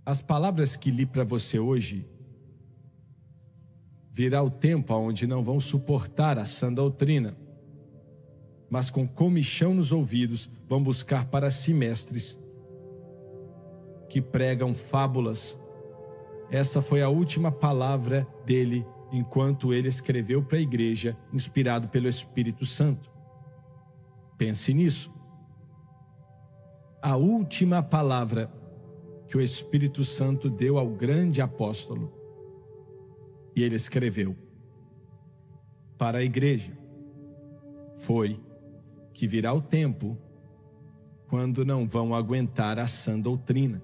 As palavras que li para você hoje, virá o tempo onde não vão suportar a sã doutrina, mas com comichão nos ouvidos vão buscar para si mestres que pregam fábulas. Essa foi a última palavra dele enquanto ele escreveu para a igreja, inspirado pelo Espírito Santo. Pense nisso. A última palavra que o Espírito Santo deu ao grande apóstolo, e ele escreveu para a igreja, foi que virá o tempo quando não vão aguentar a sã doutrina,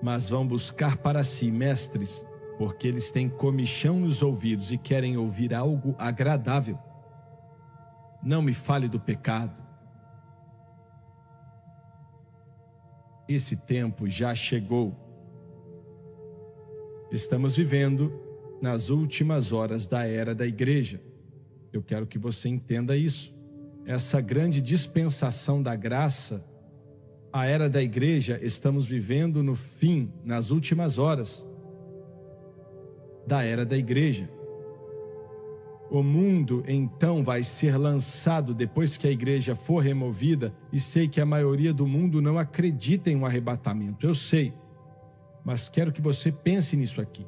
mas vão buscar para si mestres, porque eles têm comichão nos ouvidos e querem ouvir algo agradável. Não me fale do pecado. Esse tempo já chegou. Estamos vivendo nas últimas horas da era da igreja. Eu quero que você entenda isso. Essa grande dispensação da graça, a era da igreja, estamos vivendo no fim, nas últimas horas da era da igreja. O mundo então vai ser lançado depois que a igreja for removida, e sei que a maioria do mundo não acredita em um arrebatamento, eu sei, mas quero que você pense nisso aqui.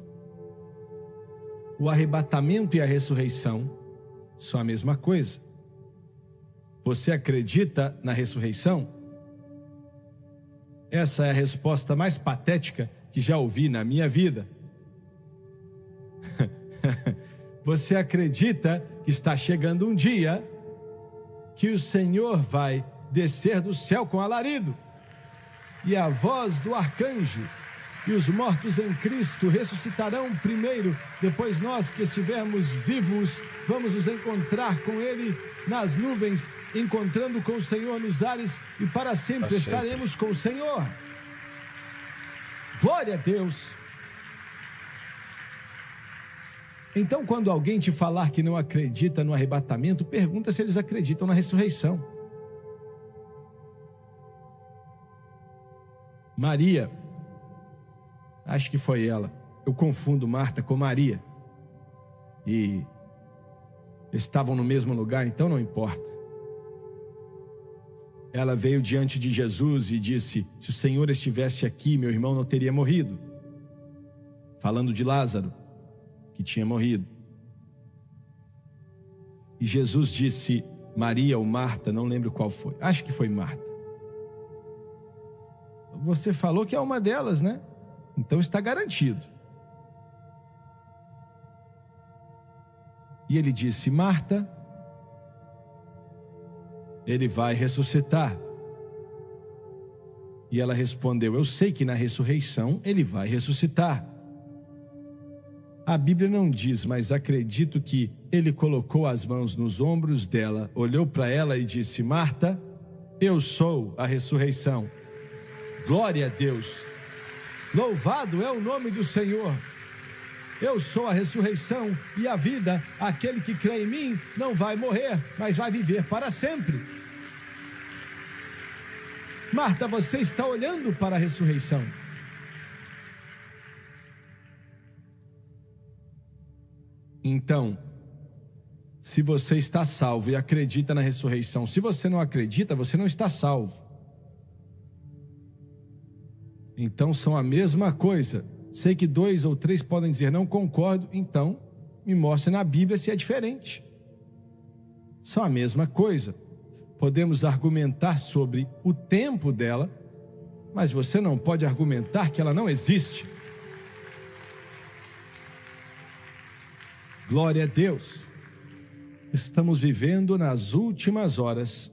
O arrebatamento e a ressurreição são a mesma coisa. Você acredita na ressurreição? Essa é a resposta mais patética que já ouvi na minha vida. Você acredita que está chegando um dia que o Senhor vai descer do céu com alarido, e a voz do arcanjo, e os mortos em Cristo ressuscitarão primeiro, depois nós que estivermos vivos vamos nos encontrar com Ele nas nuvens, encontrando com o Senhor nos ares, e para sempre estaremos com o Senhor. Glória a Deus! Então, quando alguém te falar que não acredita no arrebatamento, pergunta se eles acreditam na ressurreição. Maria, acho que foi ela, eu confundo Marta com Maria, e estavam no mesmo lugar, então não importa. Ela veio diante de Jesus e disse: se o Senhor estivesse aqui, meu irmão não teria morrido. Falando de Lázaro, que tinha morrido. E Jesus disse: Maria ou Marta, não lembro qual foi, acho que foi Marta. Você falou que é uma delas, né? Então está garantido. E ele disse: Marta, ele vai ressuscitar. E ela respondeu: eu sei que na ressurreição ele vai ressuscitar. A Bíblia não diz, mas acredito que ele colocou as mãos nos ombros dela, olhou para ela e disse: Marta, eu sou a ressurreição. Glória a Deus. Louvado é o nome do Senhor. Eu sou a ressurreição e a vida. Aquele que crê em mim não vai morrer, mas vai viver para sempre. Marta, você está olhando para a ressurreição. Então, se você está salvo e acredita na ressurreição, se você não acredita, você não está salvo. Então são a mesma coisa. Sei que 2 ou 3 podem dizer: não concordo, então me mostre na Bíblia se é diferente. São a mesma coisa. Podemos argumentar sobre o tempo dela, mas você não pode argumentar que ela não existe. Glória a Deus. Estamos vivendo nas últimas horas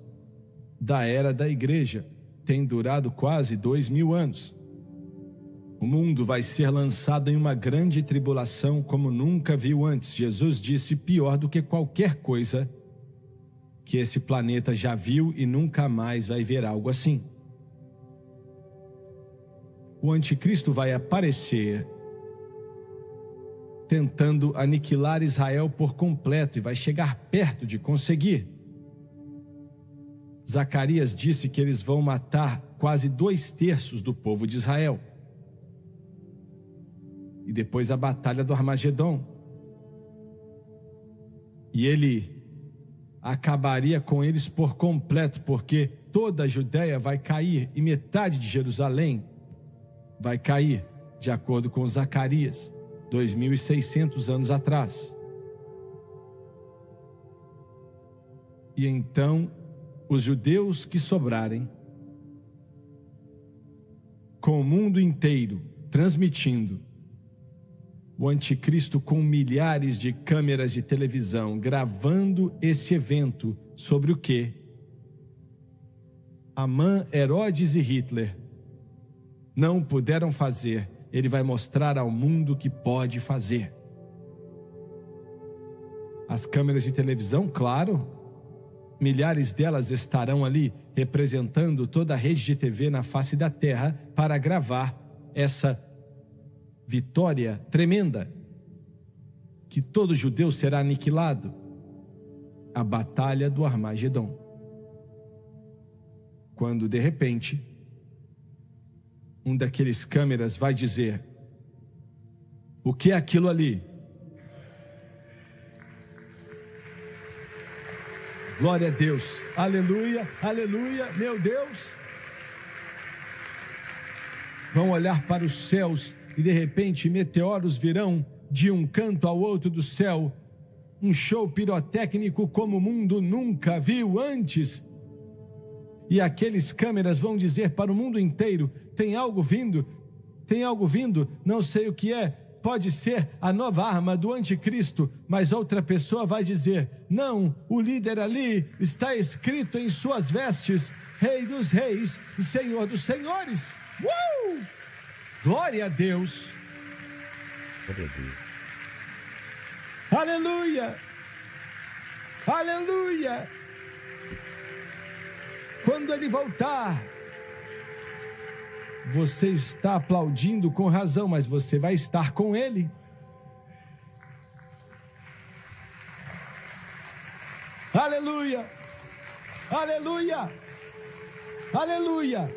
da era da igreja. Tem durado quase 2000 anos. O mundo vai ser lançado em uma grande tribulação como nunca viu antes. Jesus disse: pior do que qualquer coisa que esse planeta já viu, e nunca mais vai ver algo assim. O anticristo vai aparecer tentando aniquilar Israel por completo, e vai chegar perto de conseguir. Zacarias disse que eles vão matar quase 2/3 do povo de Israel. e depois a batalha do Armagedon. E ele acabaria com eles por completo, porque toda a Judéia vai cair e metade de Jerusalém vai cair, de acordo com Zacarias, 2.600 anos atrás. E então, os judeus que sobrarem, com o mundo inteiro transmitindo, o anticristo com milhares de câmeras de televisão gravando esse evento sobre o que Amã, Herodes e Hitler não puderam fazer, ele vai mostrar ao mundo que pode fazer. As câmeras de televisão, claro, milhares delas estarão ali representando toda a rede de TV na face da terra para gravar essa vitória tremenda, que todo judeu será aniquilado, a batalha do Armagedon. Quando de repente um daqueles câmeras vai dizer: o que é aquilo ali? Glória a Deus, aleluia, aleluia, meu Deus. Vão olhar para os céus e de repente meteoros virão de um canto ao outro do céu, um show pirotécnico como o mundo nunca viu antes. E aqueles câmeras vão dizer para o mundo inteiro: tem algo vindo, não sei o que é, pode ser a nova arma do anticristo, mas outra pessoa vai dizer: não, o líder ali está escrito em suas vestes, Rei dos Reis e Senhor dos Senhores. Glória a Deus. Aleluia, aleluia. Quando ele voltar, você está aplaudindo com razão, mas você vai estar com ele. Aleluia, aleluia, aleluia.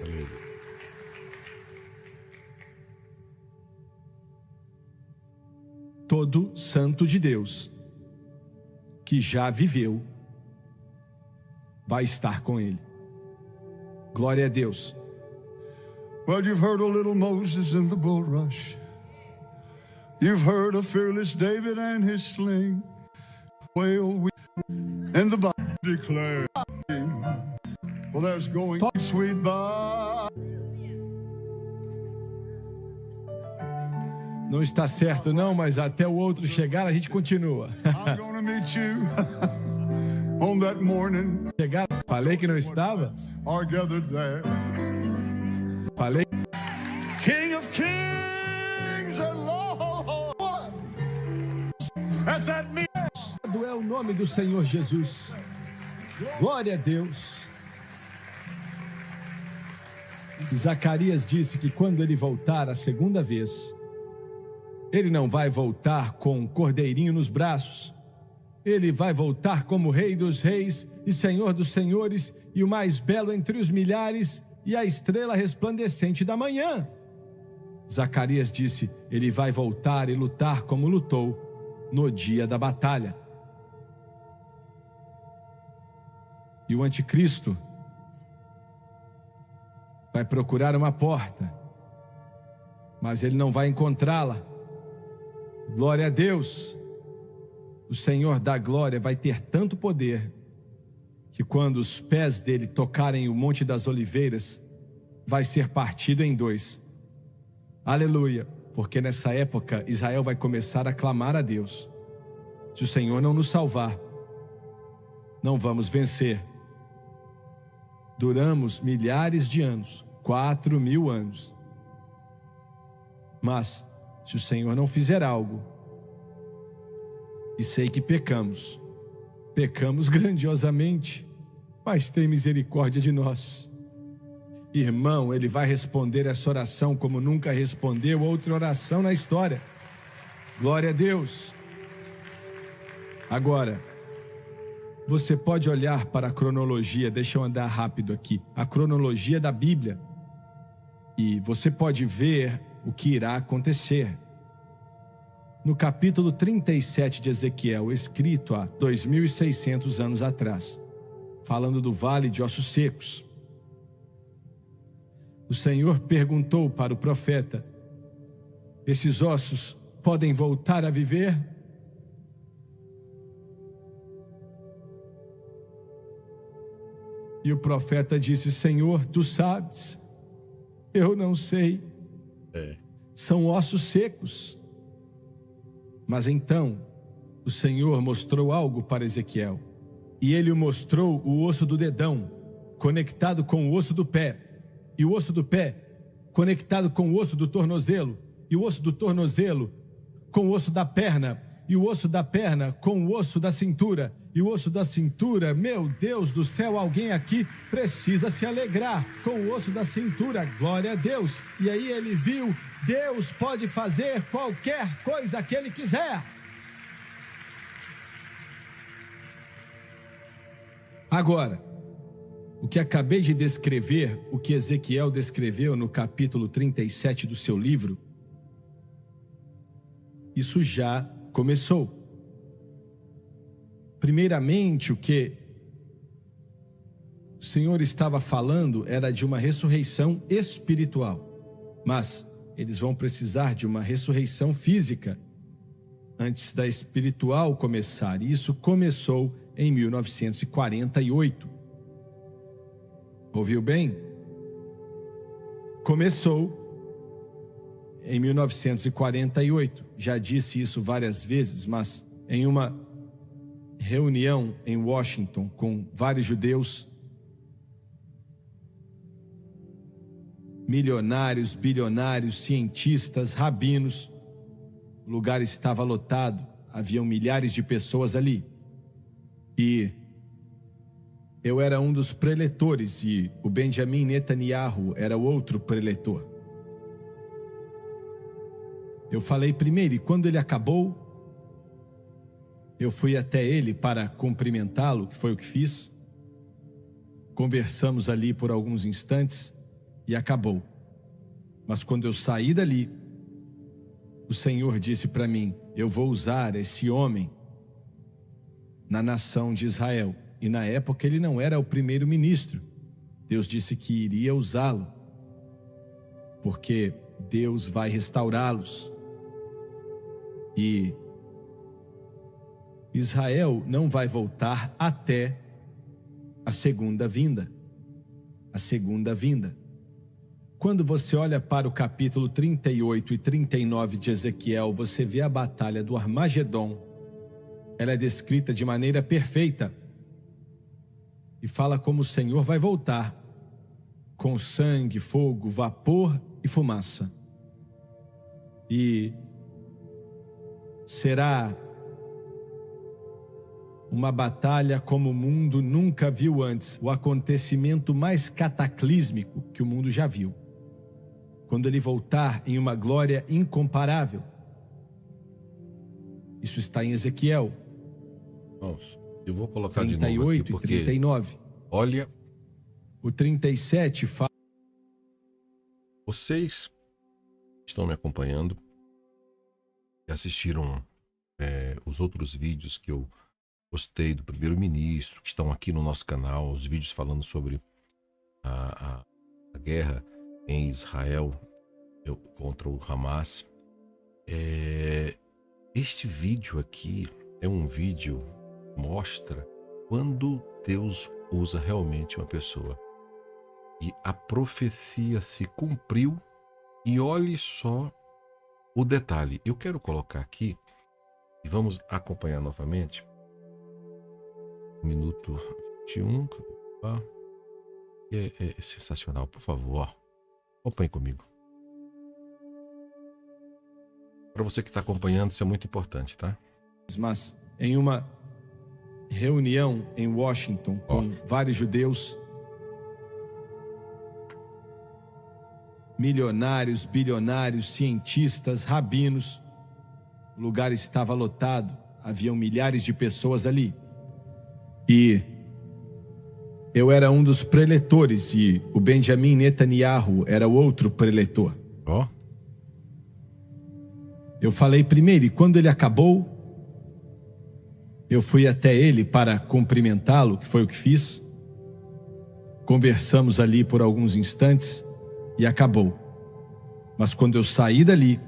Todo santo de Deus que já viveu vai estar com ele. Glória a Deus. Well, you've heard of little Moses in the bulrush. You've heard of fearless David and his sling. Well, and the Bible declares, well, there's going sweet by. Não está certo não, mas até o outro chegar a gente continua. I'm gonna meet you on that morning. Chegar, falei que não estava? Are gathered there. Falei. King of kings and Lord. At that meeting. É o nome do Senhor Jesus. Glória a Deus. Zacarias disse que quando ele voltar a segunda vez, ele não vai voltar com um cordeirinho nos braços. Ele vai voltar como Rei dos Reis e Senhor dos Senhores, e o mais belo entre os milhares, e a estrela resplandecente da manhã. Zacarias disse: ele vai voltar e lutar como lutou no dia da batalha. E o anticristo vai procurar uma porta, mas ele não vai encontrá-la. Glória a Deus. O Senhor da glória vai ter tanto poder que quando os pés dele tocarem o Monte das Oliveiras, vai ser partido em dois. Aleluia, porque nessa época Israel vai começar a clamar a Deus: se o Senhor não nos salvar, não vamos vencer. Duramos milhares de anos, 4.000 anos. Mas se o Senhor não fizer algo, e sei que pecamos grandiosamente, mas tem misericórdia de nós. Irmão, ele vai responder essa oração como nunca respondeu outra oração na história. Glória a Deus. Agora, você pode olhar para a cronologia, deixa eu andar rápido aqui, a cronologia da Bíblia, e você pode ver o que irá acontecer. no capítulo 37 de Ezequiel, escrito há 2.600 anos atrás, falando do vale de ossos secos. O Senhor perguntou para o profeta: esses ossos podem voltar a viver? E o profeta disse: Senhor, tu sabes. Eu não sei. São ossos secos. Mas então o Senhor mostrou algo para Ezequiel. E ele mostrou o osso do dedão conectado com o osso do pé, e o osso do pé conectado com o osso do tornozelo, e o osso do tornozelo com o osso da perna, e o osso da perna com o osso da cintura, e o osso da cintura. Meu Deus do céu, alguém aqui precisa se alegrar com o osso da cintura. Glória a Deus. E aí ele viu: Deus pode fazer qualquer coisa que Ele quiser. Agora, o que acabei de descrever, o que Ezequiel descreveu no capítulo 37 do seu livro, isso já começou. Primeiramente, o que o Senhor estava falando era de uma ressurreição espiritual, mas eles vão precisar de uma ressurreição física antes da espiritual começar. E isso começou em 1948. Ouviu bem? Começou em 1948. Já disse isso várias vezes, mas em uma reunião em Washington com vários judeus, milionários, bilionários, cientistas, rabinos, o lugar estava lotado, haviam milhares de pessoas ali. E eu era um dos preletores e o Benjamin Netanyahu era o outro preletor. Eu falei primeiro, e quando ele acabou, eu fui até ele para cumprimentá-lo, que foi o que fiz. Conversamos ali por alguns instantes e acabou. Mas quando eu saí dali, o Senhor disse para mim: eu vou usar esse homem na nação de Israel. E na época ele não era o primeiro-ministro. Deus disse que iria usá-lo, porque Deus vai restaurá-los. E Israel não vai voltar até a segunda vinda. A segunda vinda. Quando você olha para o capítulo 38 e 39 de Ezequiel, você vê a batalha do Armagedon. Ela é descrita de maneira perfeita. E fala como o Senhor vai voltar com sangue, fogo, vapor e fumaça. E será uma batalha como o mundo nunca viu antes, o acontecimento mais cataclísmico que o mundo já viu. Quando ele voltar em uma glória incomparável. Isso está em Ezequiel. Irmãos, eu vou colocar 38 de novo aqui, porque, e 39. Olha, o 37 fala... Vocês estão me acompanhando e assistiram os outros vídeos que eu postei do primeiro-ministro, que estão aqui no nosso canal, os vídeos falando sobre a guerra em Israel contra o Hamas. Este vídeo aqui é um vídeo que mostra quando Deus usa realmente uma pessoa. E a profecia se cumpriu, e olhe só o detalhe. Eu quero colocar aqui, e vamos acompanhar novamente. Minuto 21. É sensacional, por favor. Acompanhe comigo. Para você que está acompanhando, isso é muito importante, tá? Mas em uma reunião em Washington com vários judeus, milionários, bilionários, cientistas, rabinos, o lugar estava lotado, haviam milhares de pessoas ali. E eu era um dos preletores e o Benjamin Netanyahu era o outro preletor. Eu falei primeiro, e quando ele acabou, eu fui até ele para cumprimentá-lo, que foi o que fiz. Conversamos ali por alguns instantes e acabou. Mas quando eu saí dali,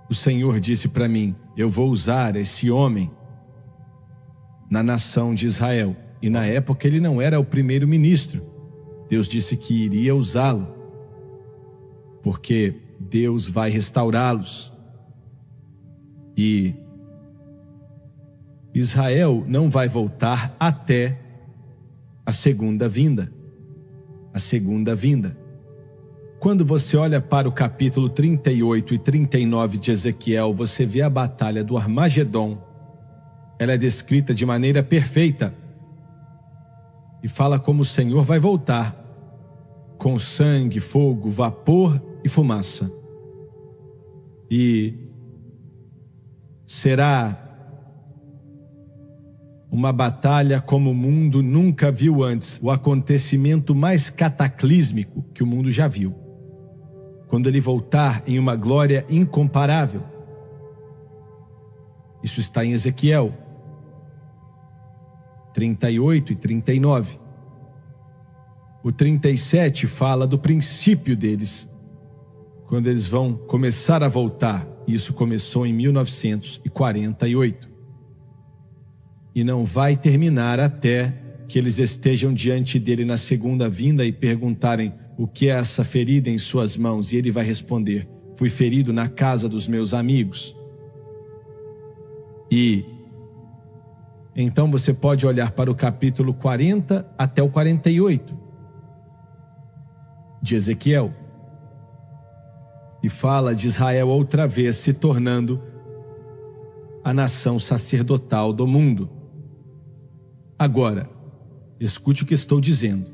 o Senhor disse para mim: eu vou usar esse homem na nação de Israel. E na época ele não era o primeiro-ministro. Deus disse que iria usá-lo, porque Deus vai restaurá-los. E Israel não vai voltar até a segunda vinda. A segunda vinda. Quando você olha para o capítulo 38 e 39 de Ezequiel, você vê a batalha do Armagedon. Ela é descrita de maneira perfeita e fala como o Senhor vai voltar com sangue, fogo, vapor e fumaça. E será uma batalha como o mundo nunca viu antes, o acontecimento mais cataclísmico que o mundo já viu. Quando ele voltar em uma glória incomparável. Isso está em Ezequiel 38 e 39. O 37 fala do princípio deles, quando eles vão começar a voltar. Isso começou em 1948. E não vai terminar até que eles estejam diante dele na segunda vinda e perguntarem: o que é essa ferida em suas mãos? E ele vai responder: fui ferido na casa dos meus amigos. E então você pode olhar para o capítulo 40 até o 48 de Ezequiel. E fala de Israel outra vez se tornando a nação sacerdotal do mundo. Agora, escute o que estou dizendo.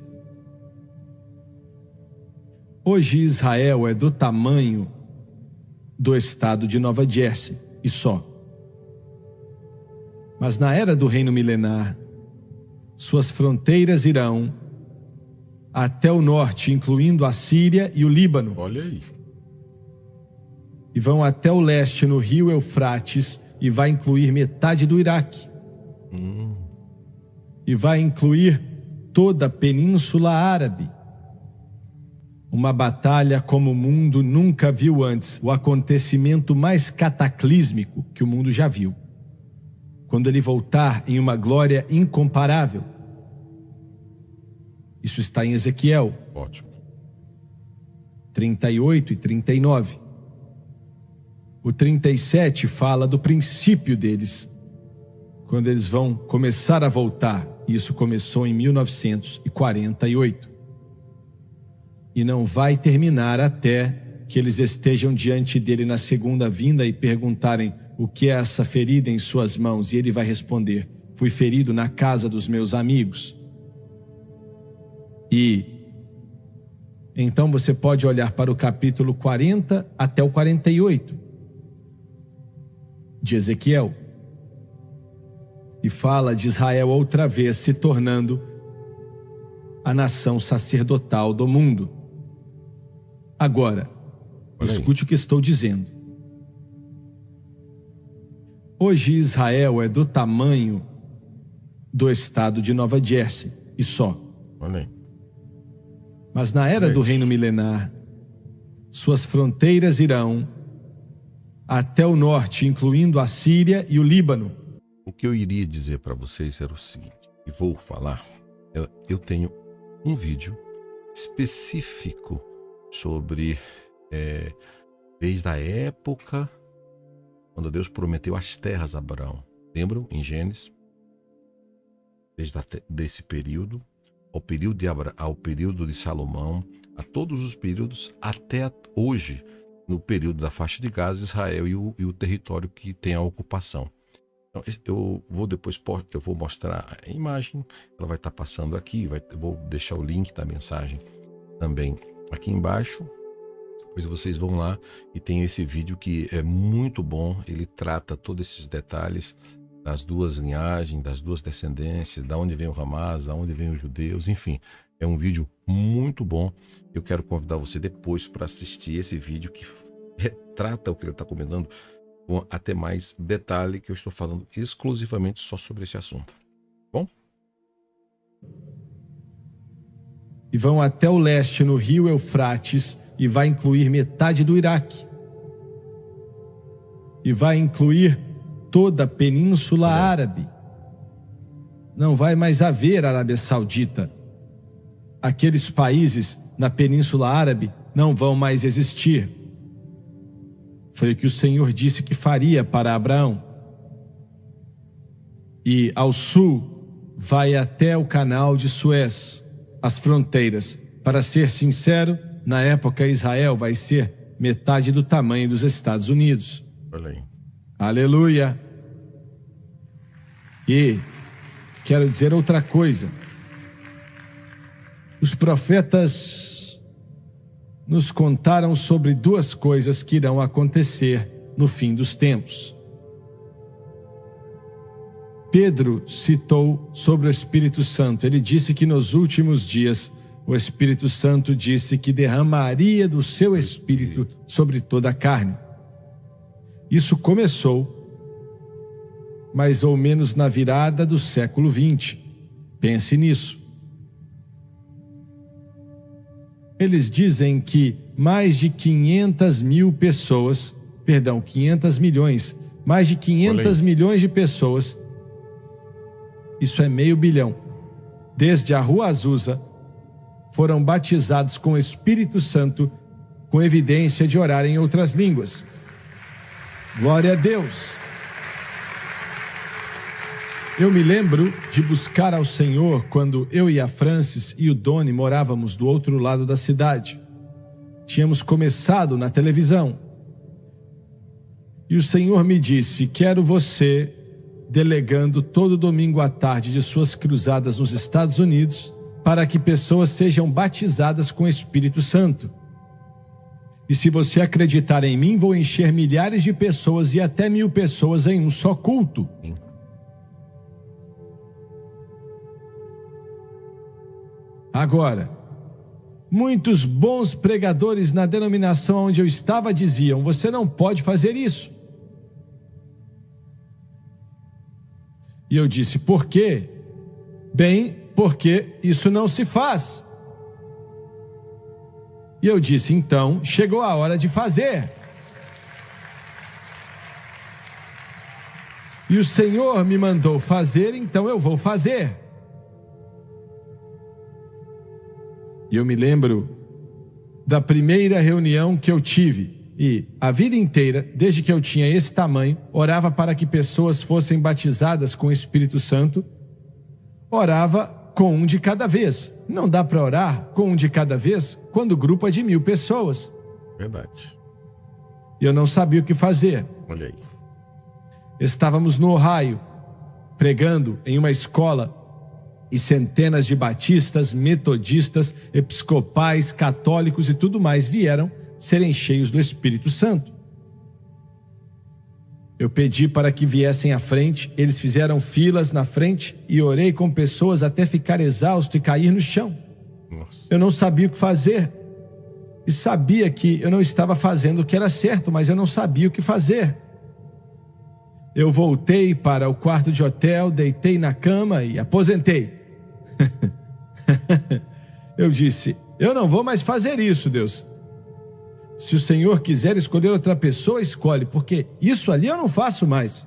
Hoje Israel é do tamanho do estado de Nova Jersey e só. Mas na era do reino milenar, suas fronteiras irão até o norte, incluindo a Síria e o Líbano. Olha aí. E vão até o leste, no rio Eufrates, e vai incluir metade do Iraque. E vai incluir toda a Península Árabe. Uma batalha como o mundo nunca viu antes, o acontecimento mais cataclísmico que o mundo já viu. Quando ele voltar em uma glória incomparável. Isso está em Ezequiel. Ótimo. 38 e 39. O 37 fala do princípio deles, quando eles vão começar a voltar. Isso começou em 1948. E não vai terminar até que eles estejam diante dele na segunda vinda e perguntarem: o que é essa ferida em suas mãos? E ele vai responder: fui ferido na casa dos meus amigos. E então você pode olhar para o capítulo 40 até o 48 de Ezequiel. E fala de Israel outra vez se tornando a nação sacerdotal do mundo. Agora, escute o que estou dizendo. Hoje Israel é do tamanho do estado de Nova Jersey e só. Mas na era do reino milenar, suas fronteiras irão até o norte, incluindo a Síria e o Líbano. O que eu iria dizer para vocês era o seguinte, e vou falar, eu tenho um vídeo específico sobre, desde a época quando Deus prometeu as terras a Abraão. Lembram? Em Gênesis. Desse período, ao período de Salomão, a todos os períodos, até hoje, no período da faixa de Gaza, Israel e o território que tem a ocupação. Então, eu vou mostrar a imagem, ela vai estar passando aqui, eu vou deixar o link da mensagem também aqui embaixo. Depois vocês vão lá e tem esse vídeo que é muito bom, ele trata todos esses detalhes das duas linhagens, das duas descendências, da onde vem o Hamas, da onde vem os judeus, enfim. É um vídeo muito bom. Eu quero convidar você depois para assistir esse vídeo que retrata o que ele está comentando com até mais detalhe, que eu estou falando exclusivamente só sobre esse assunto. Bom? E vão até o leste no rio Eufrates e vai incluir metade do Iraque. E vai incluir toda a Península Árabe. Não vai mais haver Arábia Saudita. Aqueles países na Península Árabe não vão mais existir. Foi o que o Senhor disse que faria para Abraão. E ao sul vai até o canal de Suez, as fronteiras. Para ser sincero, na época Israel vai ser metade do tamanho dos Estados Unidos. Olha aí. Aleluia! E quero dizer outra coisa. Os profetas nos contaram sobre duas coisas que irão acontecer no fim dos tempos. Pedro citou sobre o Espírito Santo. Ele disse que nos últimos dias o Espírito Santo disse que derramaria do seu Espírito sobre toda a carne. Isso começou mais ou menos na virada do século 20. Pense nisso. Eles dizem que mais de 500 milhões, mais de 500 milhões de pessoas, isso é meio bilhão, desde a Rua Azusa, foram batizados com o Espírito Santo, com evidência de orar em outras línguas. Glória a Deus! Eu me lembro de buscar ao Senhor quando eu e a Francis e o Doni morávamos do outro lado da cidade. Tínhamos começado na televisão. E o Senhor me disse: quero você delegando todo domingo à tarde de suas cruzadas nos Estados Unidos para que pessoas sejam batizadas com o Espírito Santo. E se você acreditar em mim, vou encher milhares de pessoas e até 1000 pessoas em um só culto. Agora, muitos bons pregadores na denominação onde eu estava diziam: você não pode fazer isso. E eu disse: por quê? Bem, porque isso não se faz. E eu disse: então, chegou a hora de fazer. E o Senhor me mandou fazer, então eu vou fazer. E eu me lembro da primeira reunião que eu tive. E a vida inteira, desde que eu tinha esse tamanho, orava para que pessoas fossem batizadas com o Espírito Santo. Orava com um de cada vez. Não dá para orar com um de cada vez quando o grupo é de 1000 pessoas. Verdade. E eu não sabia o que fazer. Olha aí. Estávamos no Ohio, pregando em uma escola, e centenas de batistas, metodistas, episcopais, católicos e tudo mais vieram serem cheios do Espírito Santo. Eu pedi para que viessem à frente, eles fizeram filas na frente e orei com pessoas até ficar exausto e cair no chão. Nossa. Eu não sabia o que fazer e sabia que eu não estava fazendo o que era certo, mas eu não sabia o que fazer. Eu voltei para o quarto de hotel, deitei na cama e aposentei. Eu disse: eu não vou mais fazer isso, Deus. Se o Senhor quiser escolher outra pessoa, escolhe, porque isso ali eu não faço mais.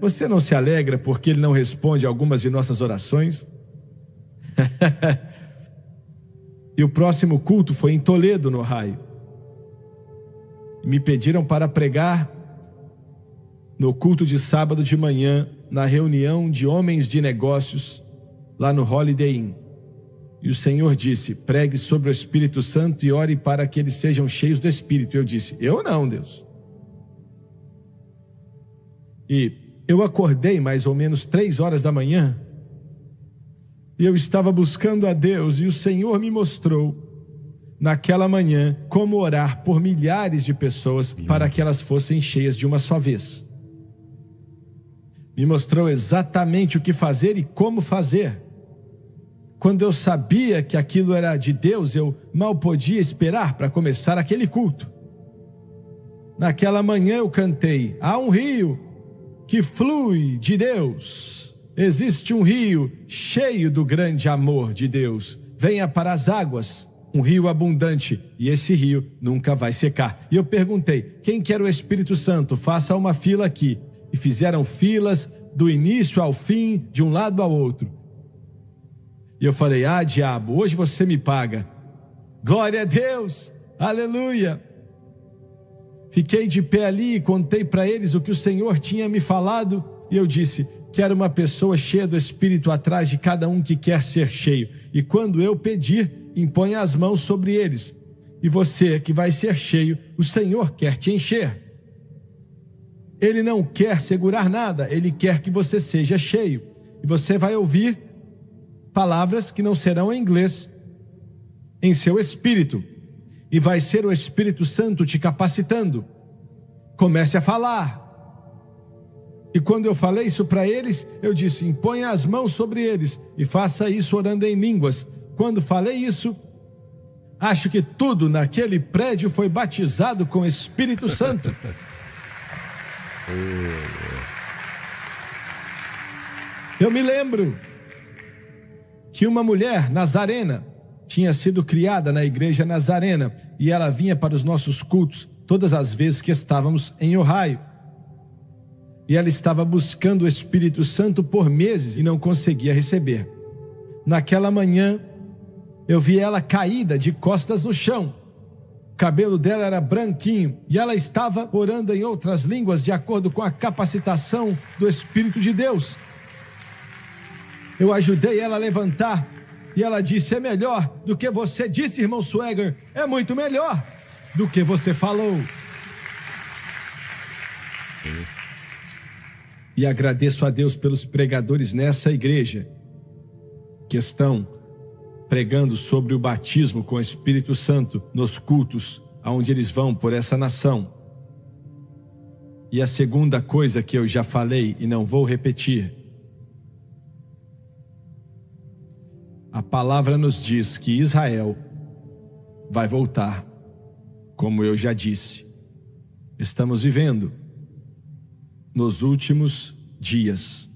Você não se alegra porque Ele não responde a algumas de nossas orações? E o próximo culto foi em Toledo, no Ohio. Me pediram para pregar no culto de sábado de manhã, na reunião de homens de negócios, lá no Holiday Inn. E o Senhor disse: pregue sobre o Espírito Santo e ore para que eles sejam cheios do Espírito. E eu disse: eu não, Deus. E eu acordei mais ou menos 3 horas da manhã, e eu estava buscando a Deus, e o Senhor me mostrou, naquela manhã, como orar por milhares de pessoas para que elas fossem cheias de uma só vez. Me mostrou exatamente o que fazer e como fazer. Quando eu sabia que aquilo era de Deus, eu mal podia esperar para começar aquele culto. Naquela manhã eu cantei: há um rio que flui de Deus. Existe um rio cheio do grande amor de Deus. Venha para as águas, um rio abundante, e esse rio nunca vai secar. E eu perguntei: quem quer o Espírito Santo? Faça uma fila aqui. E fizeram filas do início ao fim, de um lado ao outro. E eu falei: ah, diabo, hoje você me paga. Glória a Deus, aleluia. Fiquei de pé ali e contei para eles o que o Senhor tinha me falado. E eu disse: quero uma pessoa cheia do Espírito atrás de cada um que quer ser cheio. E quando eu pedir, imponha as mãos sobre eles. E você que vai ser cheio, o Senhor quer te encher. Ele não quer segurar nada, Ele quer que você seja cheio. E você vai ouvir palavras que não serão em inglês, em seu espírito. E vai ser o Espírito Santo te capacitando. Comece a falar. E quando eu falei isso para eles, eu disse: imponha as mãos sobre eles e faça isso orando em línguas. Quando falei isso, acho que tudo naquele prédio foi batizado com o Espírito Santo. Eu me lembro que uma mulher nazarena tinha sido criada na igreja nazarena e ela vinha para os nossos cultos todas as vezes que estávamos em Ohio. E ela estava buscando o Espírito Santo por meses e não conseguia receber. Naquela manhã, eu vi ela caída de costas no chão. O cabelo dela era branquinho e ela estava orando em outras línguas de acordo com a capacitação do Espírito de Deus. Eu ajudei ela a levantar e ela disse: é melhor do que você disse, irmão Swagger. É muito melhor do que você falou. E agradeço a Deus pelos pregadores nessa igreja que estão pregando sobre o batismo com o Espírito Santo nos cultos aonde eles vão por essa nação. E a segunda coisa que eu já falei e não vou repetir: a palavra nos diz que Israel vai voltar, como eu já disse. Estamos vivendo nos últimos dias.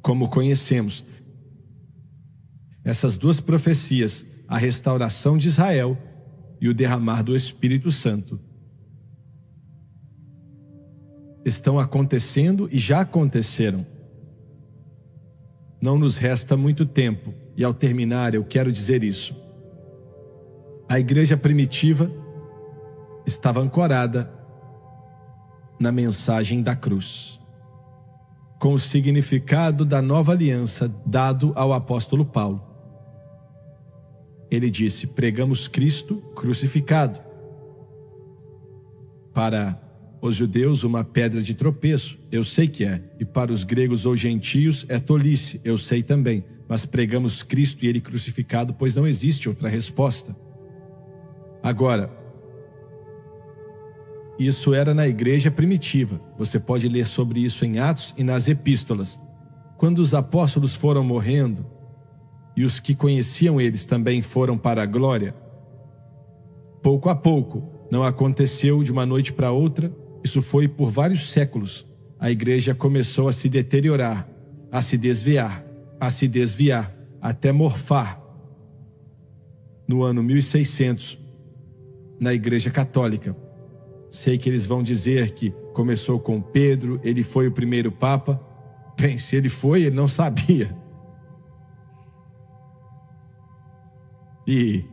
Como conhecemos essas duas profecias, a restauração de Israel e o derramar do Espírito Santo, estão acontecendo e já aconteceram. Não nos resta muito tempo, e ao terminar eu quero dizer isso. A igreja primitiva estava ancorada na mensagem da cruz, com o significado da nova aliança dado ao apóstolo Paulo. Ele disse: pregamos Cristo crucificado. Para os judeus, uma pedra de tropeço, eu sei que é, e para os gregos ou gentios é tolice, eu sei também, mas pregamos Cristo e Ele crucificado, pois não existe outra resposta. Agora, isso era na igreja primitiva. Você pode ler sobre isso em Atos e nas epístolas. Quando os apóstolos foram morrendo, e os que conheciam eles também foram para a glória, pouco a pouco, não aconteceu de uma noite para outra, isso foi por vários séculos. A igreja começou a se deteriorar, a se desviar, até morfar. No ano 1600, na igreja católica, sei que eles vão dizer que começou com Pedro, ele foi o primeiro papa. Bem, se ele foi, ele não sabia. E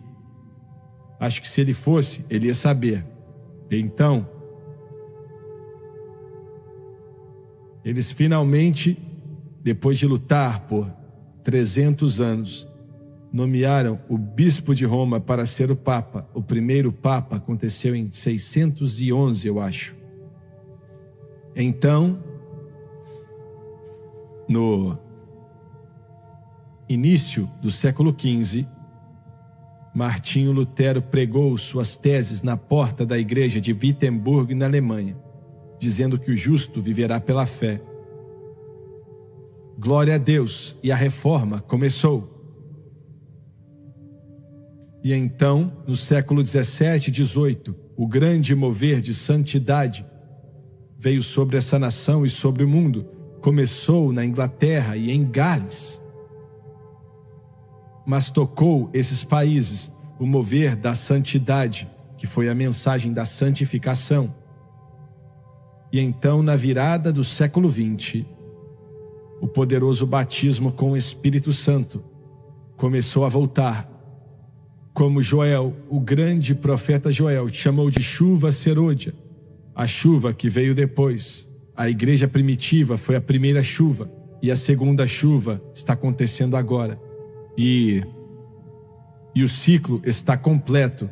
acho que se ele fosse, ele ia saber. Então, eles finalmente, depois de lutar por 300 anos, nomearam o bispo de Roma para ser o papa. O primeiro papa aconteceu em 611, eu acho. Então, no início do século XV, Martinho Lutero pregou suas teses na porta da igreja de Wittenberg, na Alemanha, dizendo que o justo viverá pela fé. Glória a Deus. E a reforma começou. E então, no século 17 e 18, o grande mover de santidade veio sobre essa nação e sobre o mundo. Começou na Inglaterra e em Gales. Mas tocou esses países o mover da santidade, que foi a mensagem da santificação. E então, na virada do século 20, o poderoso batismo com o Espírito Santo começou a voltar. Como Joel, o grande profeta Joel, chamou de chuva serôdia, a chuva que veio depois. A igreja primitiva foi a primeira chuva, e a segunda chuva está acontecendo agora. E o ciclo está completo,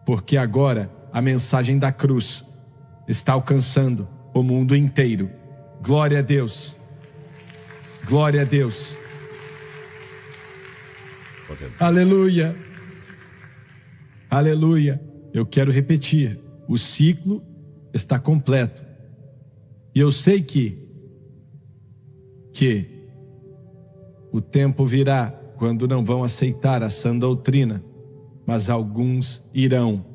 porque agora a mensagem da cruz está alcançando o mundo inteiro. Glória a Deus. Glória a Deus. Aleluia. Aleluia. Eu quero repetir. O ciclo está completo. E eu sei que o tempo virá quando não vão aceitar a sã doutrina, mas alguns irão.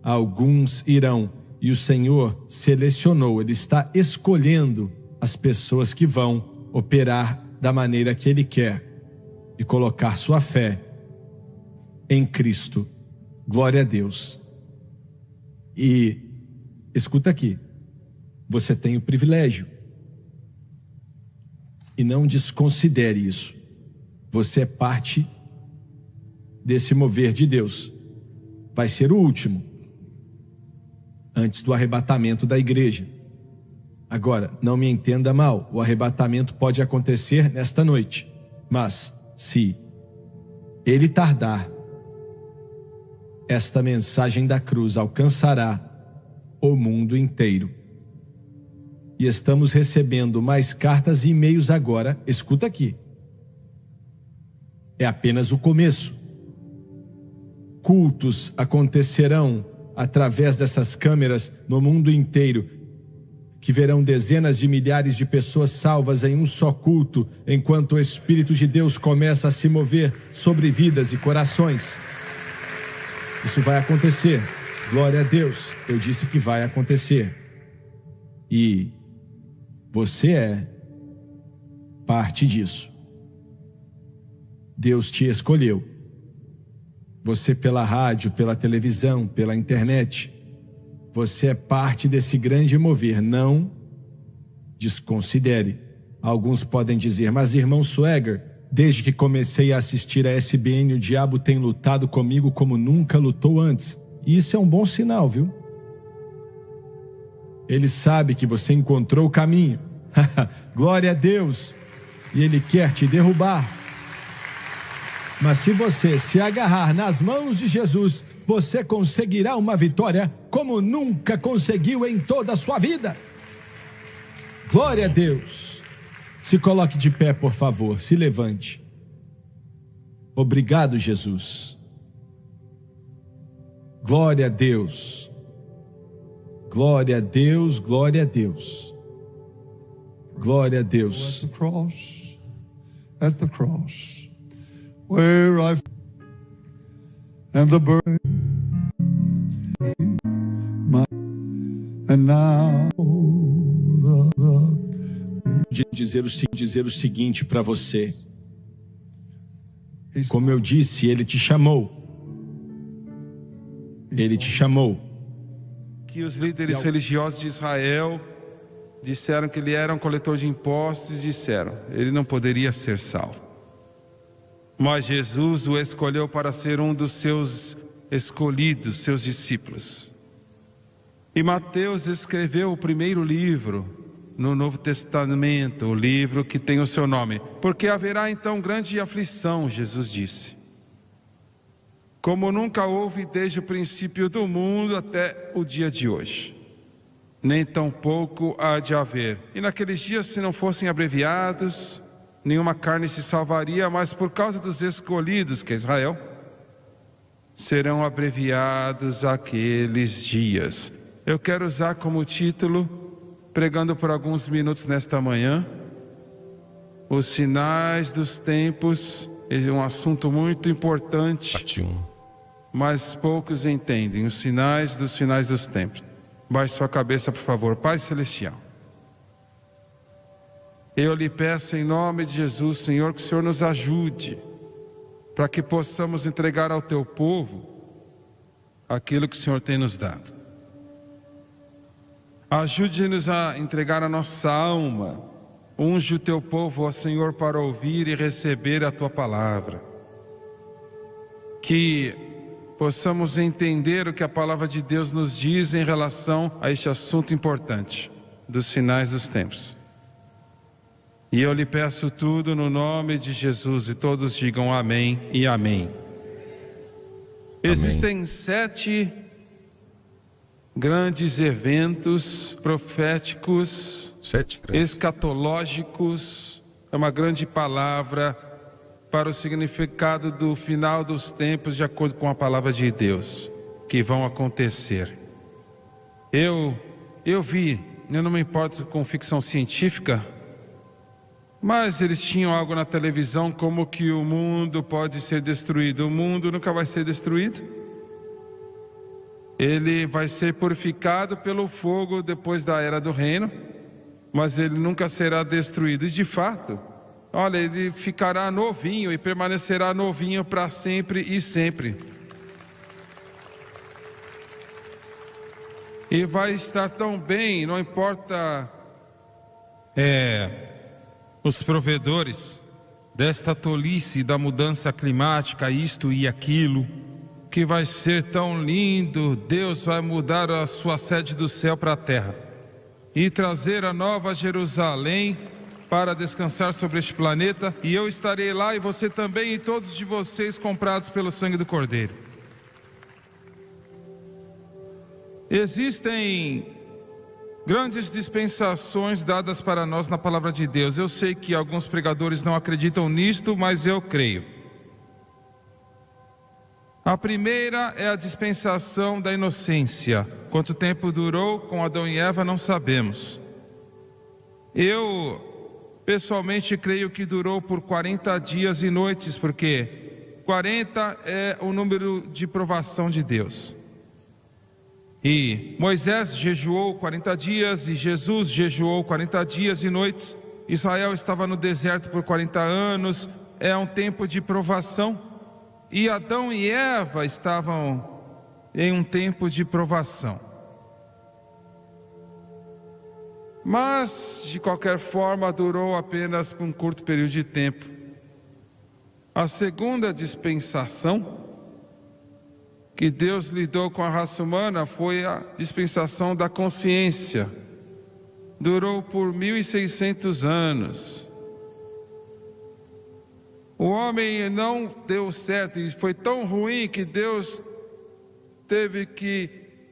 Alguns irão. E o Senhor selecionou, Ele está escolhendo as pessoas que vão operar da maneira que Ele quer e colocar sua fé em Cristo. Glória a Deus. E escuta aqui, você tem o privilégio, e não desconsidere isso. Você é parte desse mover de Deus. Vai ser o último, antes do arrebatamento da igreja. Agora, não me entenda mal, o arrebatamento pode acontecer nesta noite, mas se ele tardar, esta mensagem da cruz alcançará o mundo inteiro. E estamos recebendo mais cartas e e-mails agora. Escuta aqui. É apenas o começo. Cultos acontecerão através dessas câmeras no mundo inteiro, que verão dezenas de milhares de pessoas salvas em um só culto, enquanto o Espírito de Deus começa a se mover sobre vidas e corações. Isso vai acontecer. Glória a Deus. Eu disse que vai acontecer. E você é parte disso. Deus te escolheu. Você pela rádio, pela televisão, pela internet. Você é parte desse grande mover. Não desconsidere. Alguns podem dizer, mas irmão Swagger, desde que comecei a assistir a SBN, o diabo tem lutado comigo como nunca lutou antes. E isso é um bom sinal, viu? Ele sabe que você encontrou o caminho. Glória a Deus. E Ele quer te derrubar. Mas se você se agarrar nas mãos de Jesus, você conseguirá uma vitória como nunca conseguiu em toda a sua vida. Glória a Deus. Se coloque de pé, por favor. Se levante. Obrigado, Jesus. Glória a Deus. Glória a Deus, glória a Deus. Glória a Deus. At the cross, where I've and the burden, and now dizer o seguinte para você. Como eu disse, Ele te chamou. Ele te chamou. Que os líderes religiosos de Israel disseram que ele era um coletor de impostos e disseram, ele não poderia ser salvo. Mas Jesus o escolheu para ser um dos seus escolhidos, seus discípulos. E Mateus escreveu o primeiro livro no Novo Testamento, o livro que tem o seu nome. Porque haverá então grande aflição, Jesus disse, como nunca houve desde o princípio do mundo até o dia de hoje. Nem tampouco há de haver. E naqueles dias, se não fossem abreviados, nenhuma carne se salvaria, mas por causa dos escolhidos, que é Israel, serão abreviados aqueles dias. Eu quero usar como título, pregando por alguns minutos nesta manhã, Os sinais dos tempos é um assunto muito importante, Parte 1. mas poucos entendem. Os sinais dos tempos. Baixe sua cabeça, por favor. Pai Celestial, eu lhe peço em nome de Jesus, Senhor, que o Senhor nos ajude para que possamos entregar ao teu povo aquilo que o Senhor tem nos dado. Ajude-nos a entregar a nossa alma. Unge o teu povo, ó Senhor, para ouvir e receber a tua palavra. Que possamos entender o que a palavra de Deus nos diz em relação a este assunto importante dos sinais dos tempos. E eu lhe peço tudo no nome de Jesus, e todos digam amém e amém. Existem 7 grandes eventos proféticos, 7 grandes. escatológicos, é uma grande palavra para o significado do final dos tempos, de acordo com a palavra de Deus, que vão acontecer. Eu não me importo com ficção científica, mas eles tinham algo na televisão como que o mundo pode ser destruído. O mundo nunca vai ser destruído. Ele vai ser purificado pelo fogo depois da era do reino, mas ele nunca será destruído. E de fato, olha, ele ficará novinho e permanecerá novinho para sempre e sempre. E vai estar tão bem, não importa os provedores desta tolice da mudança climática, isto e aquilo, que vai ser tão lindo. Deus vai mudar a sua sede do céu para a terra e trazer a nova Jerusalém para descansar sobre este planeta, e eu estarei lá, e você também, e todos de vocês comprados pelo sangue do Cordeiro. Existem grandes dispensações dadas para nós na palavra de Deus. Eu sei que alguns pregadores não acreditam nisto, mas eu creio. A primeira é a dispensação da inocência. Quanto tempo durou com Adão e Eva, não sabemos. Eu, pessoalmente, creio que durou por 40 dias e noites, porque 40 é o número de provação de Deus. E Moisés jejuou 40 dias e Jesus jejuou 40 dias e noites. Israel estava no deserto por 40 anos, é um tempo de provação. E Adão e Eva estavam em um tempo de provação. Mas, de qualquer forma, durou apenas por um curto período de tempo. A segunda dispensação que Deus lidou com a raça humana foi a dispensação da consciência. Durou por 1600 anos. O homem não deu certo e foi tão ruim que Deus teve que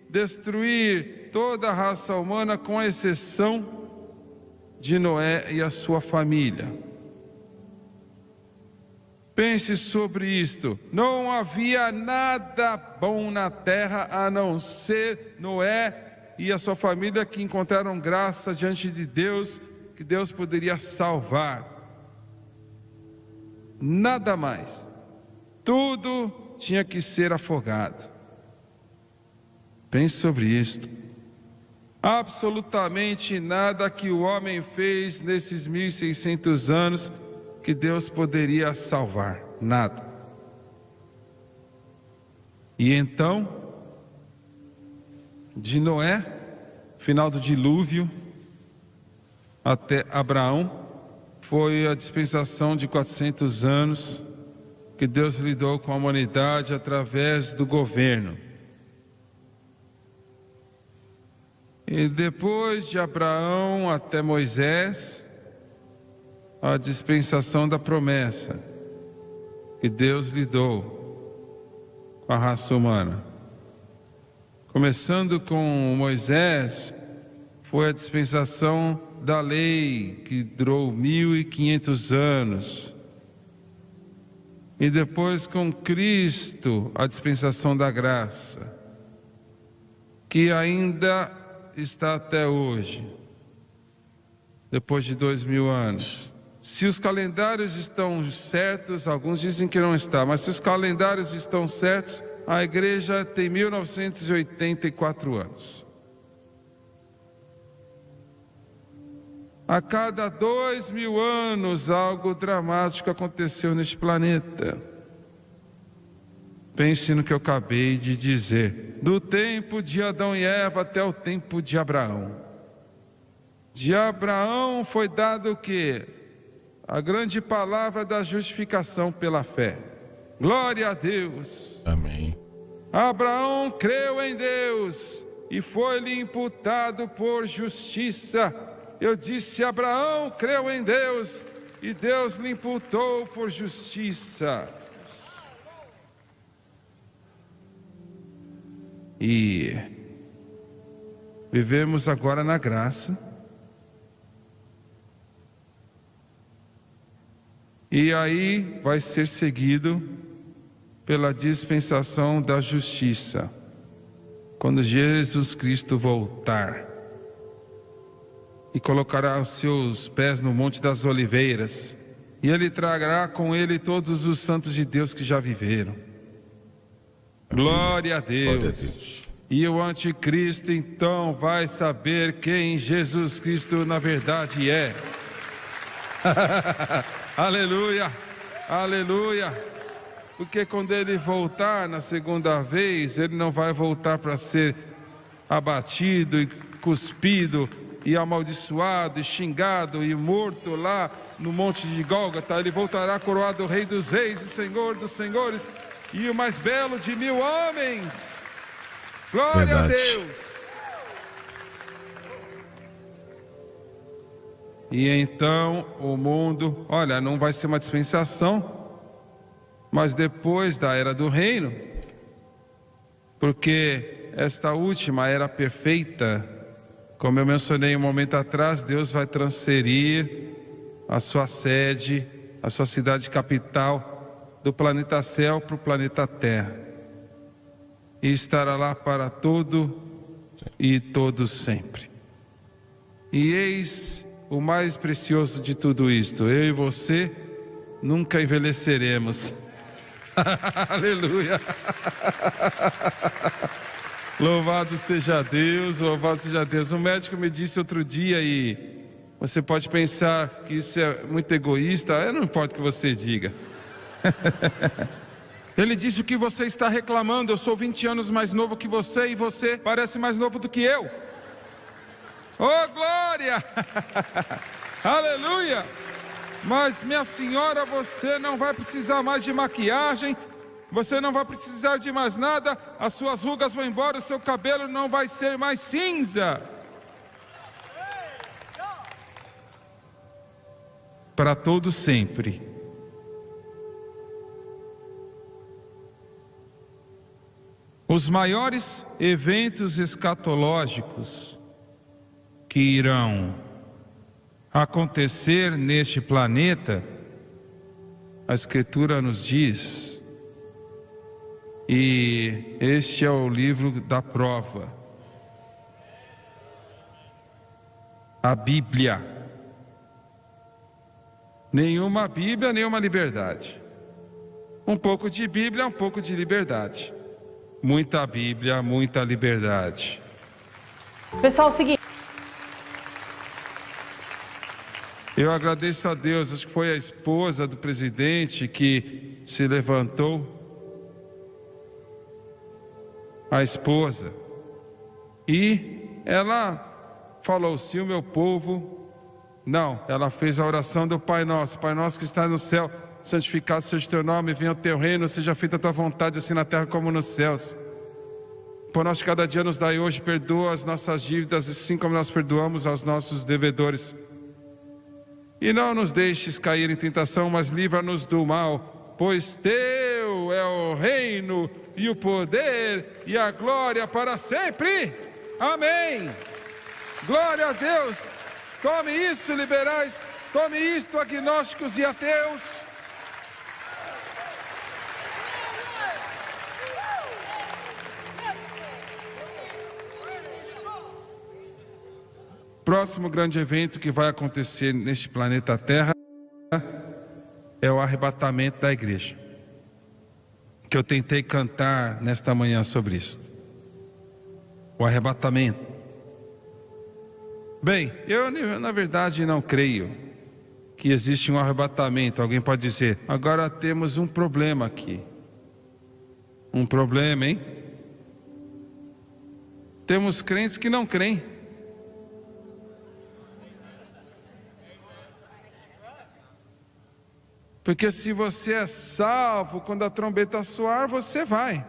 destruir toda a raça humana, com exceção de Noé e a sua família. Pense sobre isto. Não havia nada bom na terra a não ser Noé e a sua família, que encontraram graça diante de Deus, que Deus poderia salvar. Nada mais. Tudo tinha que ser afogado. Pense sobre isto. Absolutamente nada que o homem fez nesses 1600 anos que Deus poderia salvar. Nada. E então, de Noé, final do dilúvio, até Abraão, foi a dispensação de 400 anos que Deus lidou com a humanidade através do governo. E depois de Abraão até Moisés, a dispensação da promessa que Deus lidou com a raça humana. Começando com Moisés, foi a dispensação da lei, que durou 1500 anos. E depois com Cristo, a dispensação da graça, que ainda está até hoje, depois de 2000 anos. Se os calendários estão certos, alguns dizem que não está, mas se os calendários estão certos, a igreja tem 1984 anos. A cada 2000 anos, algo dramático aconteceu neste planeta. Pense no que eu acabei de dizer. Do tempo de Adão e Eva até o tempo de Abraão. De Abraão foi dado o quê? A grande palavra da justificação pela fé. Glória a Deus. Amém. Abraão creu em Deus e foi-lhe imputado por justiça. Eu disse, Abraão creu em Deus e Deus lhe imputou por justiça. E vivemos agora na graça. E aí vai ser seguido pela dispensação da justiça, quando Jesus Cristo voltar e colocará os seus pés no Monte das Oliveiras, e Ele trará com Ele todos os santos de Deus que já viveram. Glória a Deus. Glória a Deus. E o anticristo então vai saber quem Jesus Cristo na verdade é. Aleluia, aleluia. Porque quando ele voltar na segunda vez, ele não vai voltar para ser abatido e cuspido e amaldiçoado e xingado e morto lá no monte de Gólgota. Ele voltará coroado Rei dos Reis e Senhor dos Senhores e o mais belo de 1000 homens. Glória Verdade. a Deus. E então o mundo, olha, não vai ser uma dispensação, mas depois da era do reino, porque esta última era perfeita, como eu mencionei um momento atrás, Deus vai transferir a sua sede, a sua cidade capital, do planeta céu para o planeta terra, e estará lá para todo e todo sempre. E eis o mais precioso de tudo isto: eu e você nunca envelheceremos. Aleluia. Louvado seja Deus, louvado seja Deus. Um médico me disse outro dia, e você pode pensar que isso é muito egoísta, não importa o que você diga. Ele disse: o que você está reclamando? Eu sou 20 anos mais novo que você e você parece mais novo do que eu. Oh, glória! Aleluia! Mas minha senhora, você não vai precisar mais de maquiagem, você não vai precisar de mais nada, as suas rugas vão embora, o seu cabelo não vai ser mais cinza. Para todo sempre. Os maiores eventos escatológicos que irão acontecer neste planeta, a Escritura nos diz, e este é o livro da prova, a Bíblia. Nenhuma Bíblia, nenhuma liberdade. Um pouco de Bíblia, um pouco de liberdade. Muita Bíblia, muita liberdade. Pessoal, é o seguinte. Eu agradeço a Deus, acho que foi a esposa do presidente que se levantou. A esposa. E ela falou: se o meu povo... Não, ela fez a oração do Pai Nosso. Pai Nosso que está no céu, santificado seja o teu nome, venha o teu reino, seja feita a tua vontade, assim na terra como nos céus. Por nós cada dia nos dai hoje, perdoa as nossas dívidas, assim como nós perdoamos aos nossos devedores. E não nos deixes cair em tentação, mas livra-nos do mal, pois teu é o reino e o poder e a glória para sempre. Amém. Glória a Deus. Tome isso, liberais. Tome isto, agnósticos e ateus. Próximo grande evento que vai acontecer neste planeta Terra o arrebatamento da igreja, que eu tentei cantar nesta manhã sobre isso. O arrebatamento. Bem, eu na verdade não creio que existe um arrebatamento. Alguém pode dizer, agora temos um problema aqui. Um problema, hein? Temos crentes que não creem. Porque se você é salvo, quando a trombeta soar, você vai.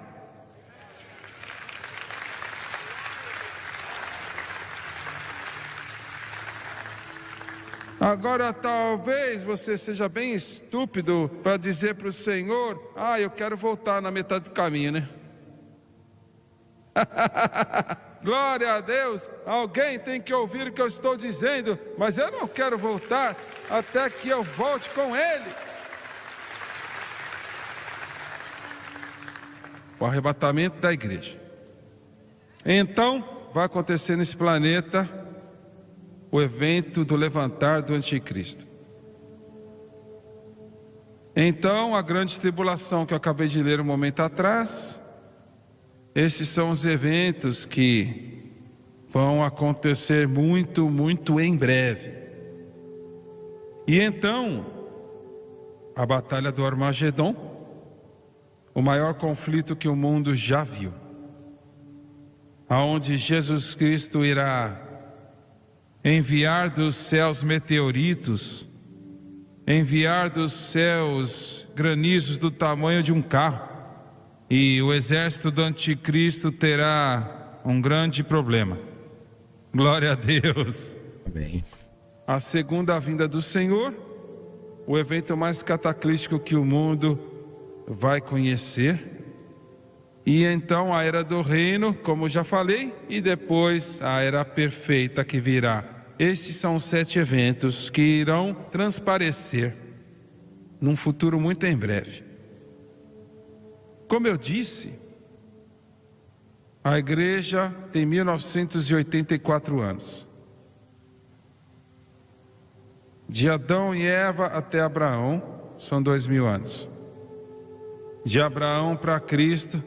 Agora talvez você seja bem estúpido para dizer para o Senhor, eu quero voltar na metade do caminho, né? Glória a Deus, alguém tem que ouvir o que eu estou dizendo, mas eu não quero voltar até que eu volte com Ele. O arrebatamento da igreja. Então, vai acontecer nesse planeta o evento do levantar do anticristo. Então, a grande tribulação que eu acabei de ler um momento atrás, esses são os eventos que vão acontecer muito, muito em breve. E então, a batalha do Armagedon, o maior conflito que o mundo já viu, aonde Jesus Cristo irá enviar dos céus meteoritos, enviar dos céus granizos do tamanho de um carro, e o exército do anticristo terá um grande problema. Glória a Deus. Amém. A segunda vinda do Senhor, o evento mais cataclístico que o mundo vai conhecer. E então a era do reino, como já falei, e depois a era perfeita que virá. Esses são os 7 eventos que irão transparecer num futuro muito em breve. Como eu disse, a igreja tem 1984 anos. De Adão e Eva até Abraão, são 2000 anos. De Abraão para Cristo,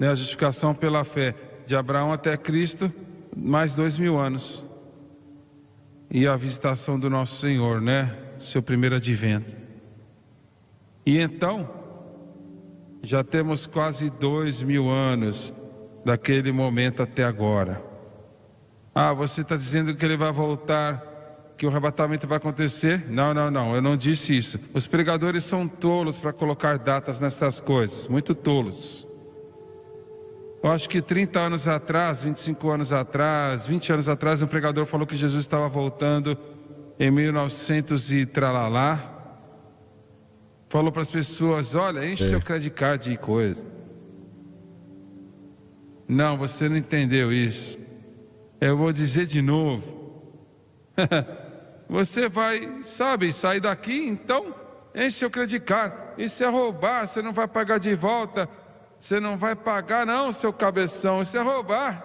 a justificação pela fé, de Abraão até Cristo, mais 2000 anos. E a visitação do nosso Senhor, seu primeiro advento. E então, já temos quase 2000 anos daquele momento até agora. Você está dizendo que ele vai voltar, que o arrebatamento vai acontecer? Não, eu não disse isso. Os pregadores são tolos para colocar datas nessas coisas, muito tolos. Eu acho que 30 anos atrás, 25 anos atrás, 20 anos atrás, um pregador falou que Jesus estava voltando em 1900 e tralalá. Falou para as pessoas, olha, enche seu credit card de coisa. Não, você não entendeu isso. Eu vou dizer de novo. Você vai, sair daqui, então enche seu credit card. Isso é roubar, você não vai pagar de volta. Você não vai pagar não, seu cabeção, isso é roubar.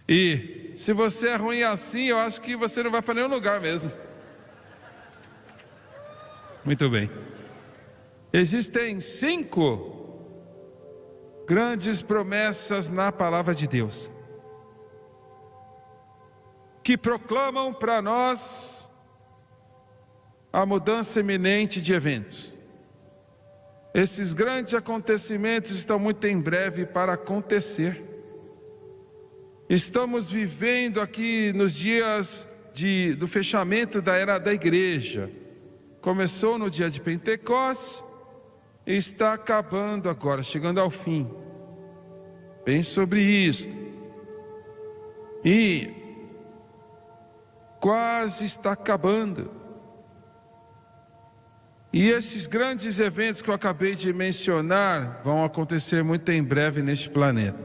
E se você é ruim assim, eu acho que você não vai para nenhum lugar mesmo. Muito bem. Existem 5 grandes promessas na palavra de Deus, que proclamam para nós a mudança iminente de eventos. Esses grandes acontecimentos estão muito em breve para acontecer. Estamos vivendo aqui nos dias do fechamento da era da igreja. Começou no dia de Pentecostes e está acabando agora, chegando ao fim. Bem sobre isto. E quase está acabando. E esses grandes eventos que eu acabei de mencionar vão acontecer muito em breve neste planeta.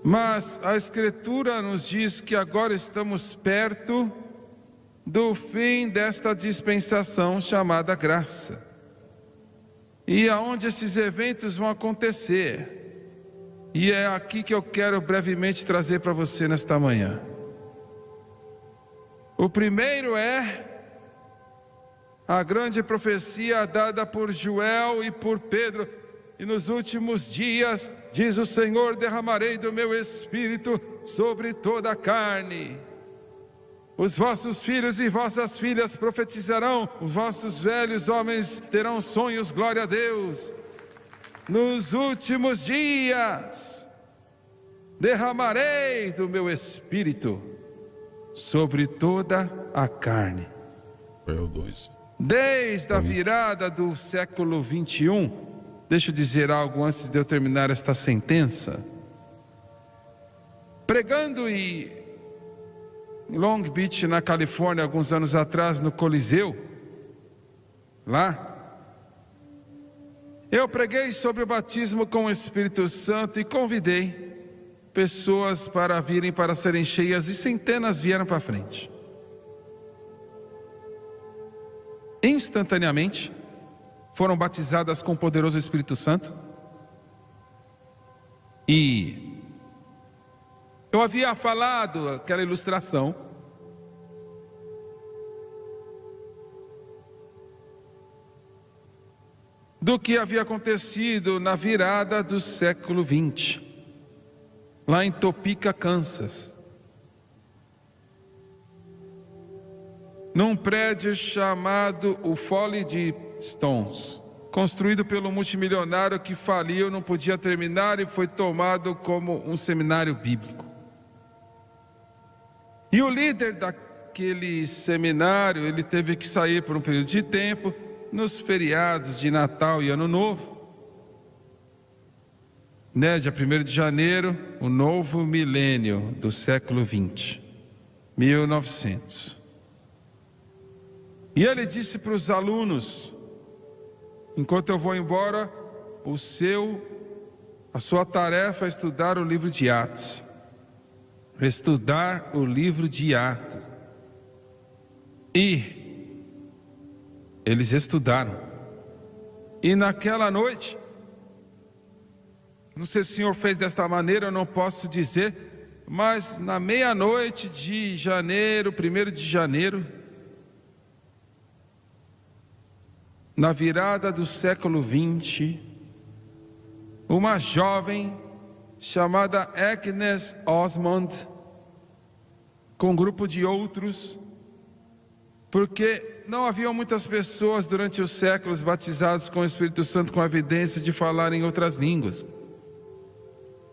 Mas a Escritura nos diz que agora estamos perto do fim desta dispensação chamada graça. E aonde esses eventos vão acontecer. E é aqui que eu quero brevemente trazer para você nesta manhã. O primeiro é a grande profecia dada por Joel e por Pedro. E nos últimos dias, diz o Senhor, derramarei do meu espírito sobre toda a carne. Os vossos filhos e vossas filhas profetizarão, os vossos velhos homens terão sonhos, glória a Deus. Nos últimos dias, derramarei do meu espírito sobre toda a carne. Joel 2. Desde a virada do século 21, deixa eu dizer algo antes de eu terminar esta sentença. Pregando em Long Beach, na Califórnia, alguns anos atrás, no Coliseu, lá, eu preguei sobre o batismo com o Espírito Santo e convidei pessoas para virem para serem cheias, e centenas vieram para frente. Instantaneamente foram batizadas com o poderoso Espírito Santo. E eu havia falado aquela ilustração do que havia acontecido na virada do século 20, lá em Topeka, Kansas, num prédio chamado o Folly de Stones, construído pelo multimilionário que faliu, não podia terminar e foi tomado como um seminário bíblico. E o líder daquele seminário, ele teve que sair por um período de tempo, nos feriados de Natal e Ano Novo, dia 1º de janeiro, o novo milênio do século 20, 1900. E ele disse para os alunos: enquanto eu vou embora, a sua tarefa é estudar o livro de Atos. Estudar o livro de Atos. E eles estudaram. E naquela noite, não sei se o Senhor fez desta maneira, eu não posso dizer, mas na meia-noite de janeiro, 1º de janeiro, na virada do século 20, uma jovem chamada Agnes Osmond, com um grupo de outros, porque não haviam muitas pessoas durante os séculos batizadas com o Espírito Santo com a evidência de falar em outras línguas,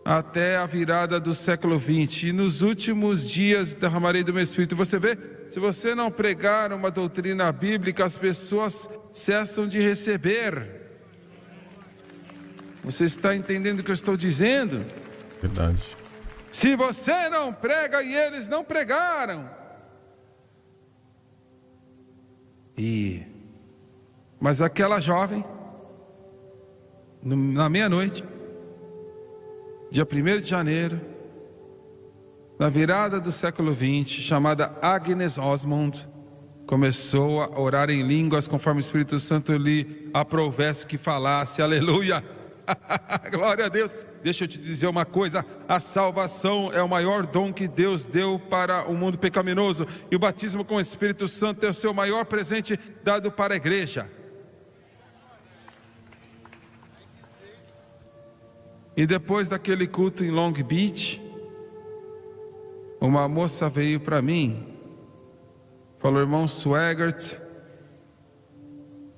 até a virada do século 20. E nos últimos dias derramarei do meu Espírito. Você vê, se você não pregar uma doutrina bíblica, as pessoas cessam de receber. Você está entendendo o que eu estou dizendo? Verdade. Se você não prega e eles não pregaram. Mas aquela jovem, na meia-noite, dia 1º de janeiro, na virada do século 20, chamada Agnes Osmond, começou a orar em línguas conforme o Espírito Santo lhe aprovesse que falasse. Aleluia! Glória a Deus. Deixa eu te dizer uma coisa: a salvação é o maior dom que Deus deu para o mundo pecaminoso, e o batismo com o Espírito Santo é o seu maior presente dado para a igreja. E depois daquele culto em Long Beach, uma moça veio para mim, falou: irmão Swaggart,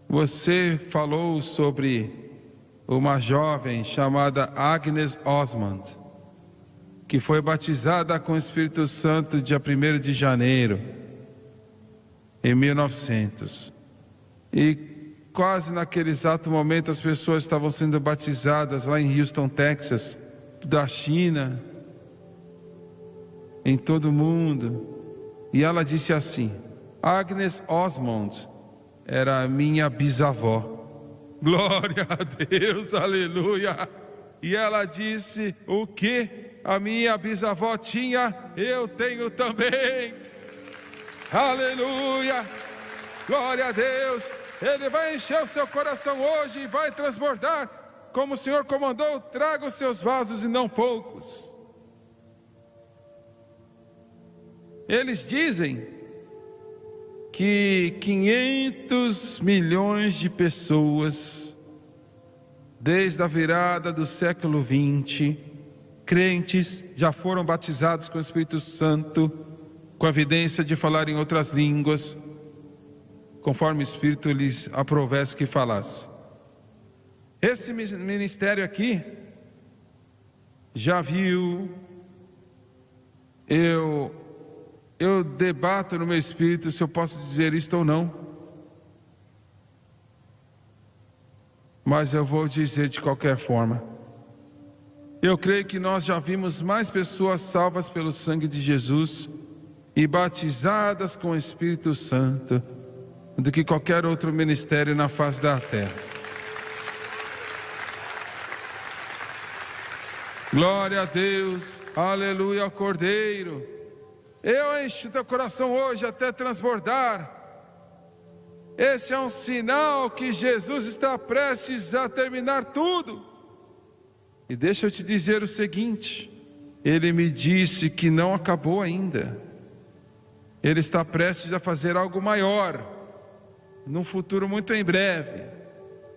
você falou sobre uma jovem chamada Agnes Osmond, que foi batizada com o Espírito Santo dia 1º de janeiro, em 1900. E quase naquele exato momento as pessoas estavam sendo batizadas lá em Houston, Texas, da China, em todo o mundo. E ela disse assim: Agnes Osmond era a minha bisavó. Glória a Deus, aleluia. E ela disse: o que a minha bisavó tinha, eu tenho também. Aleluia, glória a Deus. Ele vai encher o seu coração hoje e vai transbordar, como o Senhor comandou: traga os seus vasos e não poucos. Eles dizem que 500 milhões de pessoas, desde a virada do século XX, crentes, já foram batizados com o Espírito Santo, com a evidência de falar em outras línguas, conforme o Espírito lhes aprovesse que falasse. Esse ministério aqui já viu, eu debato no meu espírito se eu posso dizer isto ou não, mas eu vou dizer de qualquer forma. Eu creio que nós já vimos mais pessoas salvas pelo sangue de Jesus e batizadas com o Espírito Santo do que qualquer outro ministério na face da terra. Glória a Deus, aleluia ao Cordeiro. Eu encho teu coração hoje até transbordar. Esse é um sinal que Jesus está prestes a terminar tudo. E deixa eu te dizer o seguinte: Ele me disse que não acabou ainda. Ele está prestes a fazer algo maior, num futuro muito em breve,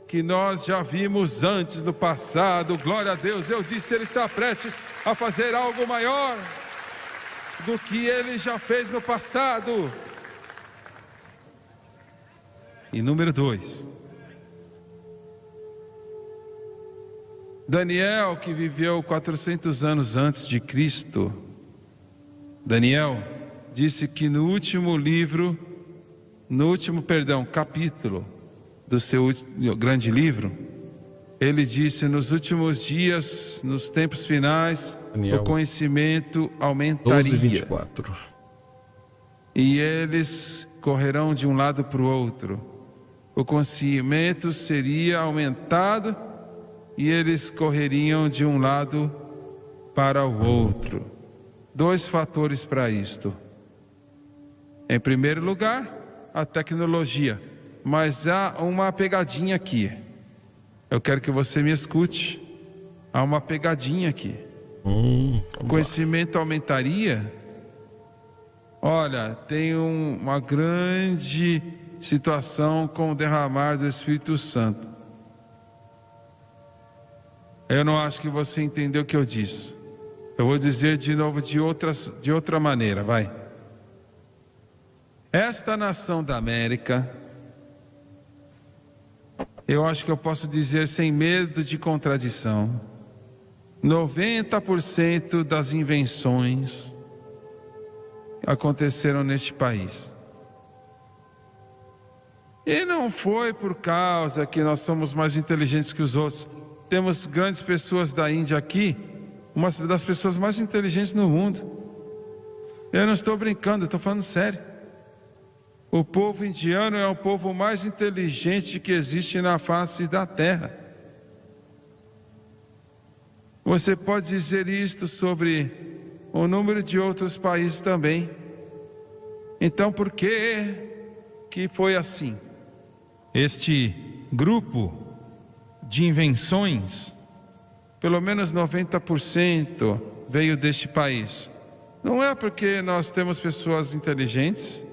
que nós já vimos antes no passado. Glória a Deus. Eu disse, Ele está prestes a fazer algo maior do que Ele já fez no passado. E número 2, Daniel, que viveu 400 anos antes de Cristo, Daniel disse que no último capítulo do seu grande livro, ele disse: nos últimos dias, nos tempos finais, Daniel, o conhecimento aumentaria. 12:24. E eles correrão de um lado para o outro. O conhecimento seria aumentado e eles correriam de um lado para o outro. 2 fatores para isto. Em primeiro lugar, a tecnologia. Mas há uma pegadinha aqui. Eu quero que você me escute. Há uma pegadinha aqui. O conhecimento aumentaria? Olha, tem uma grande situação com o derramar do Espírito Santo. Eu não acho que você entendeu o que eu disse. Eu vou dizer de novo de outra maneira, vai. Esta nação da América, eu acho que eu posso dizer sem medo de contradição, 90% das invenções aconteceram neste país. E não foi por causa que nós somos mais inteligentes que os outros. Temos grandes pessoas da Índia aqui, uma das pessoas mais inteligentes no mundo. Eu não estou brincando, eu estou falando sério. O povo indiano é o povo mais inteligente que existe na face da terra. Você pode dizer isto sobre o número de outros países também. Então, por que foi assim? Este grupo de invenções, pelo menos 90% veio deste país. Não é porque nós temos pessoas inteligentes,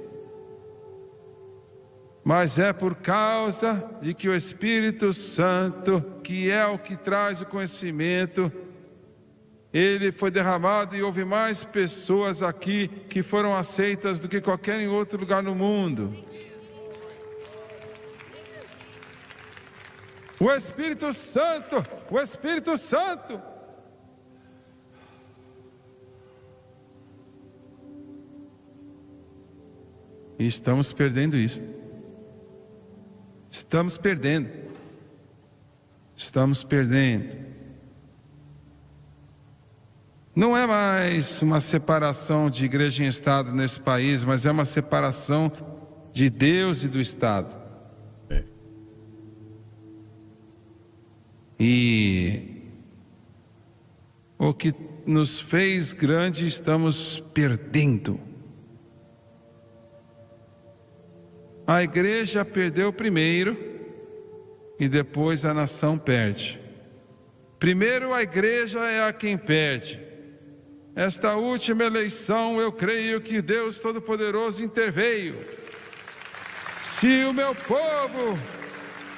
mas é por causa de que o Espírito Santo, que é o que traz o conhecimento, ele foi derramado e houve mais pessoas aqui que foram aceitas do que qualquer outro lugar no mundo. O Espírito Santo, o Espírito Santo. E estamos perdendo isso. Estamos perdendo. Não é mais uma separação de igreja e Estado nesse país, mas é uma separação de Deus e do Estado. E o que nos fez grande estamos perdendo. A igreja perdeu primeiro e depois a nação perde. Primeiro a igreja é a quem perde. Esta última eleição eu creio que Deus Todo-Poderoso interveio. Se o meu povo,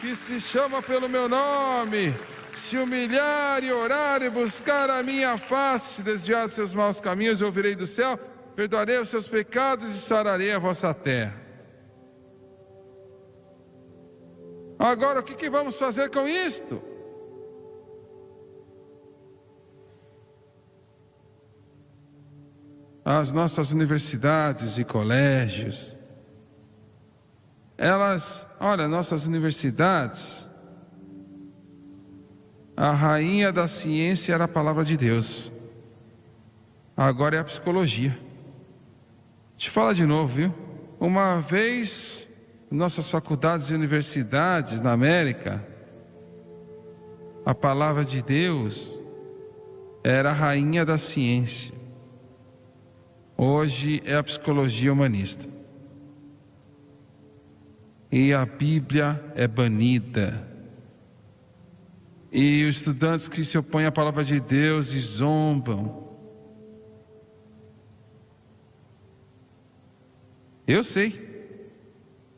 que se chama pelo meu nome, se humilhar e orar e buscar a minha face, desviar dos seus maus caminhos, eu ouvirei do céu, perdoarei os seus pecados e sararei a vossa terra. Agora, o que vamos fazer com isto? As nossas universidades e colégios, nossas universidades, a rainha da ciência era a palavra de Deus. Agora é a psicologia. Te falo de novo, viu? Uma vez, nossas faculdades e universidades na América, a palavra de Deus era a rainha da ciência. Hoje é a psicologia humanista. E a Bíblia é banida. E os estudantes que se opõem à palavra de Deus e zombam. Eu sei,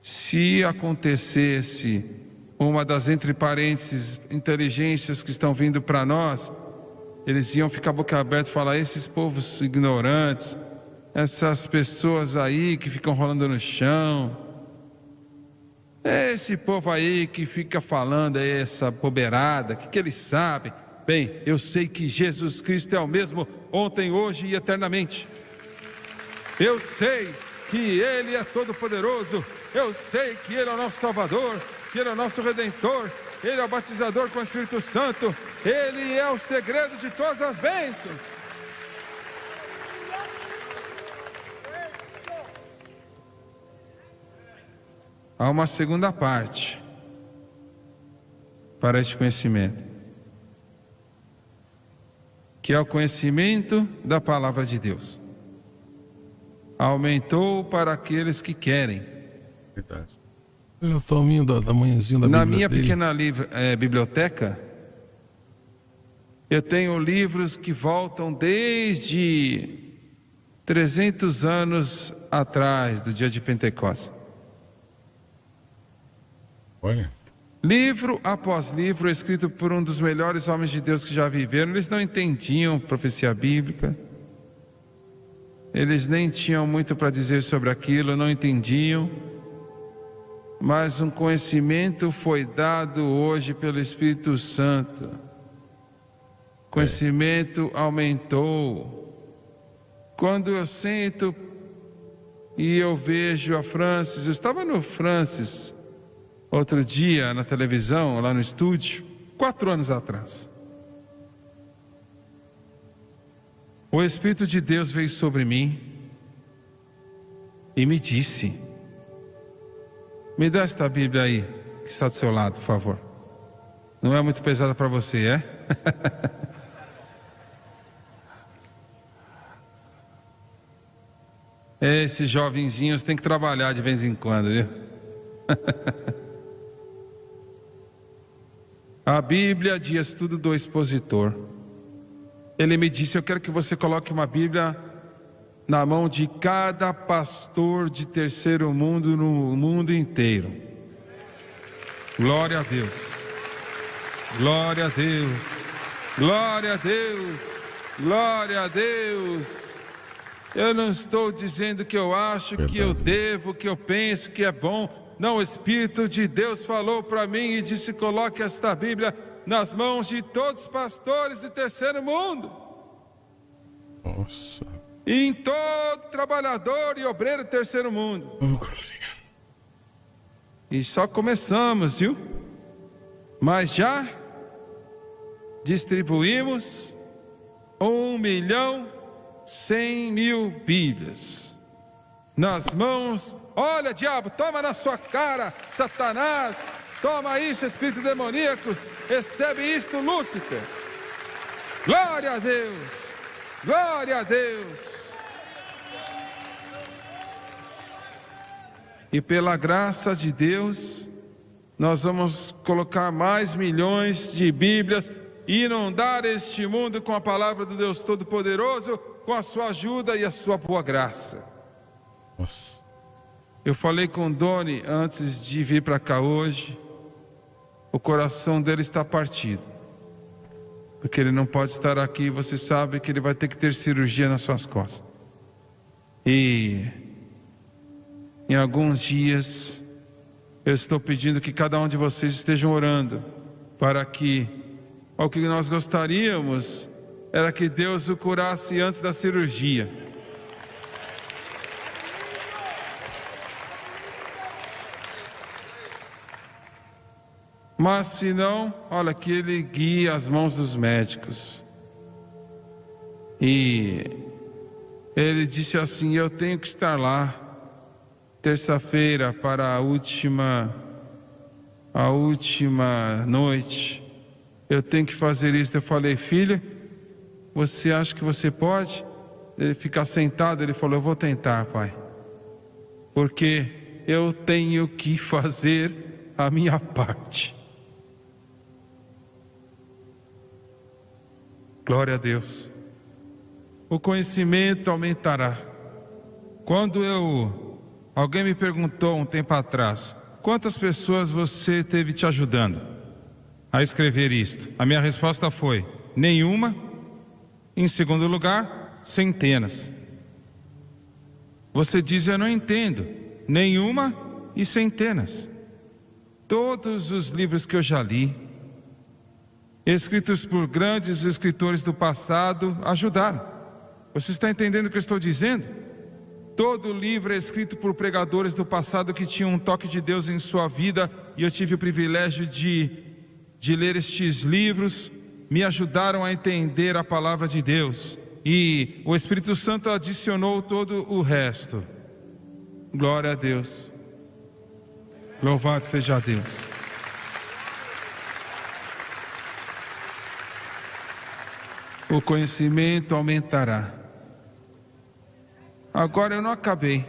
se acontecesse uma das, entre parênteses, inteligências que estão vindo para nós, eles iam ficar boca aberta e falar: esses povos ignorantes, essas pessoas aí que ficam rolando no chão, esse povo aí que fica falando essa bobeirada, o que eles sabem? Bem, eu sei que Jesus Cristo é o mesmo ontem, hoje e eternamente. Eu sei que Ele é todo-poderoso. Eu sei que Ele é o nosso Salvador, que Ele é o nosso Redentor, Ele é o batizador com o Espírito Santo, Ele é o segredo de todas as bênçãos. Há uma segunda parte para este conhecimento, que é o conhecimento da palavra de Deus. Aumentou para aqueles que querem. Verdade. Olha o tamanho da manhãzinha da Bíblia. Na minha dele. pequena biblioteca, eu tenho livros que voltam desde 300 anos atrás do dia de Pentecostes. Olha. Livro após livro, escrito por um dos melhores homens de Deus que já viveram. Eles não entendiam profecia bíblica. Eles nem tinham muito para dizer sobre aquilo, não entendiam. Mas um conhecimento foi dado hoje pelo Espírito Santo. Conhecimento aumentou. Quando eu sento e eu vejo a Francis, eu estava no Francis outro dia na televisão, lá no estúdio, 4 anos atrás. O Espírito de Deus veio sobre mim e me disse: me dá esta Bíblia aí, que está do seu lado, por favor. Não é muito pesada para você, é? Esses jovenzinhos têm que trabalhar de vez em quando, viu? A Bíblia diz tudo do expositor. Ele me disse: eu quero que você coloque uma Bíblia na mão de cada pastor de terceiro mundo no mundo inteiro. Glória a Deus. Glória a Deus. Glória a Deus. Glória a Deus. Eu não estou dizendo que eu acho, que eu devo, que eu penso que é bom. Não, o Espírito de Deus falou para mim e disse: coloque esta Bíblia nas mãos de todos os pastores de terceiro mundo. Nossa. E em todo trabalhador e obreiro de terceiro mundo. E só começamos, viu? Mas já distribuímos 1.100.000 Bíblias nas mãos. Olha, diabo, toma na sua cara, Satanás. Toma isso, espíritos demoníacos. Recebe isto, Lúcifer. Glória a Deus. Glória a Deus. E pela graça de Deus, nós vamos colocar mais milhões de Bíblias e inundar este mundo com a palavra do Deus Todo-Poderoso, com a sua ajuda e a sua boa graça. Nossa. Eu falei com o Doni antes de vir para cá hoje. O coração dele está partido, porque ele não pode estar aqui. Você sabe que ele vai ter que ter cirurgia nas suas costas. E em alguns dias eu estou pedindo que cada um de vocês estejam orando para que o que nós gostaríamos era que Deus o curasse antes da cirurgia. Mas se não, olha, que ele guie as mãos dos médicos. E ele disse assim: eu tenho que estar lá terça-feira para a última noite. Eu tenho que fazer isso. Eu falei: filho, você acha que você pode? Ele ficar sentado. Ele falou: eu vou tentar, pai, porque eu tenho que fazer a minha parte. Glória a Deus. O conhecimento aumentará. Alguém me perguntou um tempo atrás: quantas pessoas você teve te ajudando a escrever isto? A minha resposta foi: nenhuma. Em segundo lugar, centenas. Você diz: eu não entendo. Nenhuma e centenas. Todos os livros que eu já li, escritos por grandes escritores do passado, ajudaram. Você está entendendo o que eu estou dizendo? Todo livro é escrito por pregadores do passado que tinham um toque de Deus em sua vida, e eu tive o privilégio de ler estes livros. Me ajudaram a entender a palavra de Deus, e o Espírito Santo adicionou todo o resto. Glória a Deus. Louvado seja Deus. O conhecimento aumentará. Agora eu não acabei.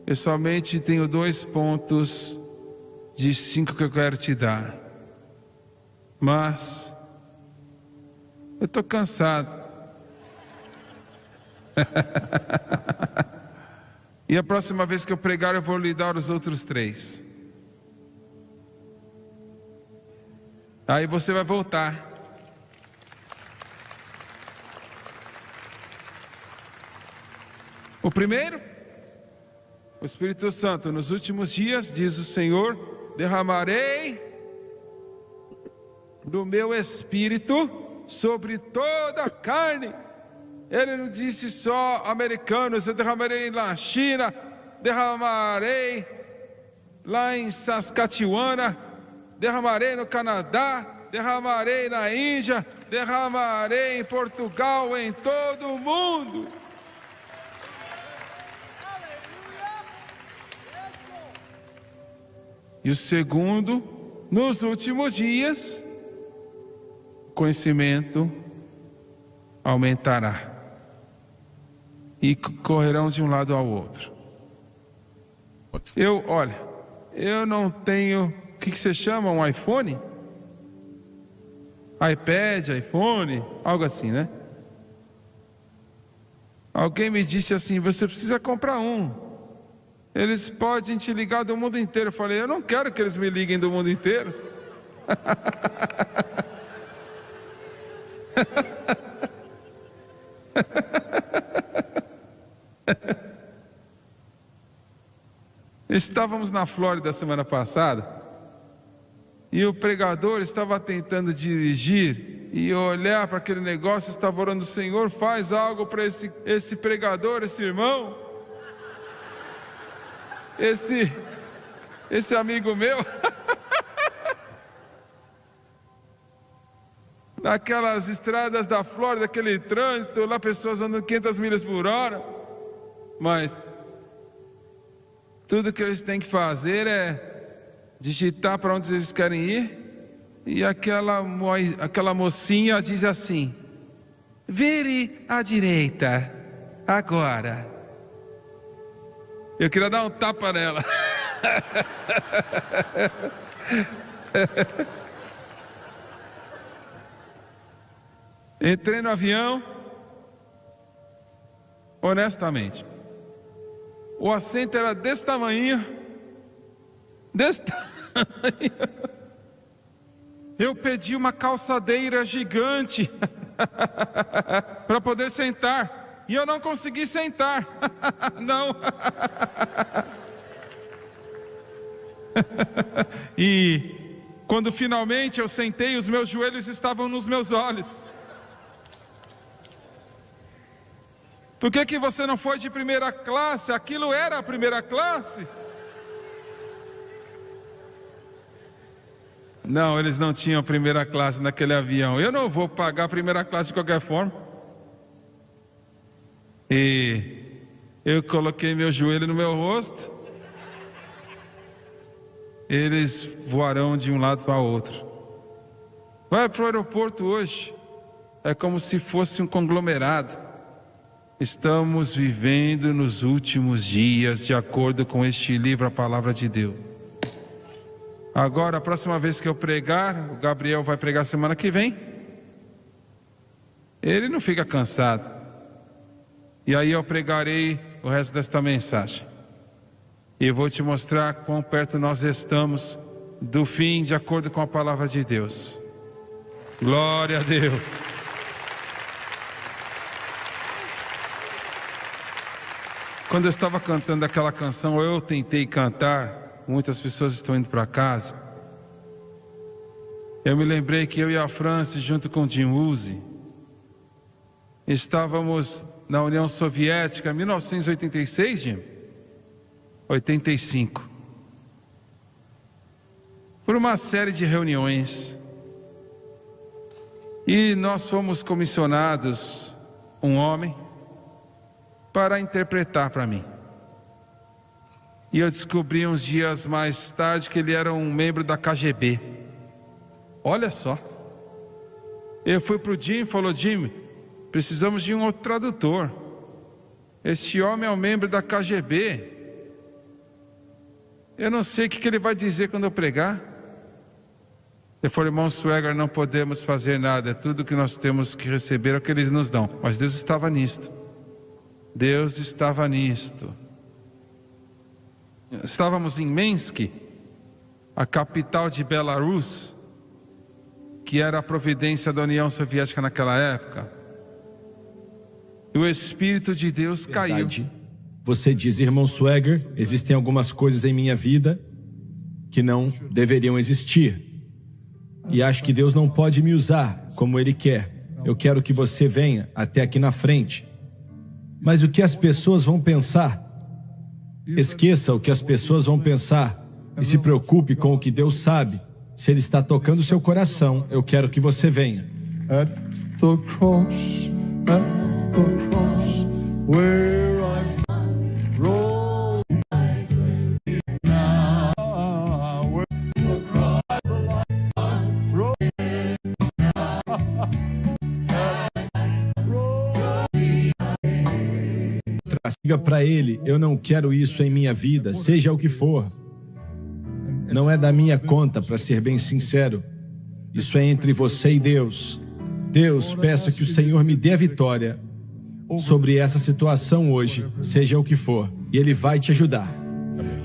Eu somente tenho 2 pontos de 5 que eu quero te dar. Mas eu estou cansado. E a próxima vez que eu pregar, eu vou lhe dar os outros 3. Aí você vai voltar. O primeiro, o Espírito Santo: nos últimos dias, diz o Senhor, derramarei do meu Espírito sobre toda a carne. Ele não disse só americanos. Eu derramarei na China, derramarei lá em Saskatchewan, derramarei no Canadá, derramarei na Índia, derramarei em Portugal, em todo o mundo. E o segundo, nos últimos dias, o conhecimento aumentará. E correrão de um lado ao outro. Eu não tenho, o que você chama, um iPhone? iPad, iPhone, algo assim, né? Alguém me disse assim: você precisa comprar um. Eles podem te ligar do mundo inteiro. Eu falei: eu não quero que eles me liguem do mundo inteiro. Estávamos na Flórida semana passada, e o pregador estava tentando dirigir e olhar para aquele negócio. Estava orando: Senhor, faz algo para esse pregador, esse irmão, esse amigo meu. Naquelas estradas da Flórida, aquele trânsito lá, pessoas andando 500 milhas por hora. Mas tudo que eles têm que fazer é digitar para onde eles querem ir. E aquela mocinha diz assim: vire à direita agora. Eu queria dar um tapa nela. Entrei no avião, honestamente, O assento era desse tamanho. Desse tamanho. Eu pedi uma calçadeira gigante para poder sentar. E eu não consegui sentar. Não. E quando finalmente eu sentei, os meus joelhos estavam nos meus olhos. Por que você não foi de primeira classe? Aquilo era a primeira classe? Não, eles não tinham primeira classe naquele avião. Eu não vou pagar a primeira classe de qualquer forma. E eu coloquei meu joelho no meu rosto. Eles voarão de um lado para o outro. Vai para o aeroporto hoje. É como se fosse um conglomerado. Estamos vivendo nos últimos dias, de acordo com este livro, a palavra de Deus. Agora, a próxima vez que eu pregar, o Gabriel vai pregar semana que vem. Ele não fica cansado. E aí eu pregarei o resto desta mensagem. E eu vou te mostrar quão perto nós estamos do fim, de acordo com a palavra de Deus. Glória a Deus. Quando eu estava cantando aquela canção, eu tentei cantar. Muitas pessoas estão indo para casa. Eu me lembrei que eu e a Francis, junto com Jim Uzi, estávamos na União Soviética em 1986, Jim? 85. Por uma série de reuniões. E nós fomos comissionados, um homem, para interpretar para mim. E eu descobri uns dias mais tarde que ele era um membro da KGB. Olha só. Eu fui para o Jim e falou: Jim, precisamos de um outro tradutor. Este homem é um membro da KGB. Eu não sei o que ele vai dizer quando eu pregar. Ele falou: irmão Swagger, não podemos fazer nada. É tudo que nós temos que receber é o que eles nos dão. Mas Deus estava nisto. Deus estava nisto. Estávamos em Minsk, a capital de Belarus, que era a providência da União Soviética naquela época. E o Espírito de Deus caiu. Você diz: irmão Swagger, existem algumas coisas em minha vida que não deveriam existir. E acho que Deus não pode me usar como Ele quer. Eu quero que você venha até aqui na frente. Mas o que as pessoas vão pensar? Esqueça o que as pessoas vão pensar e se preocupe com o que Deus sabe. Se Ele está tocando o seu coração, eu quero que você venha. At the cross, where I rolled now, where the cross, rolled, Diga para Ele: eu não quero isso em minha vida, seja o que for. Não é da minha conta, para ser bem sincero. Isso é entre você e Deus. Deus, peço que o Senhor me dê a vitória sobre essa situação hoje, seja o que for, e Ele vai te ajudar.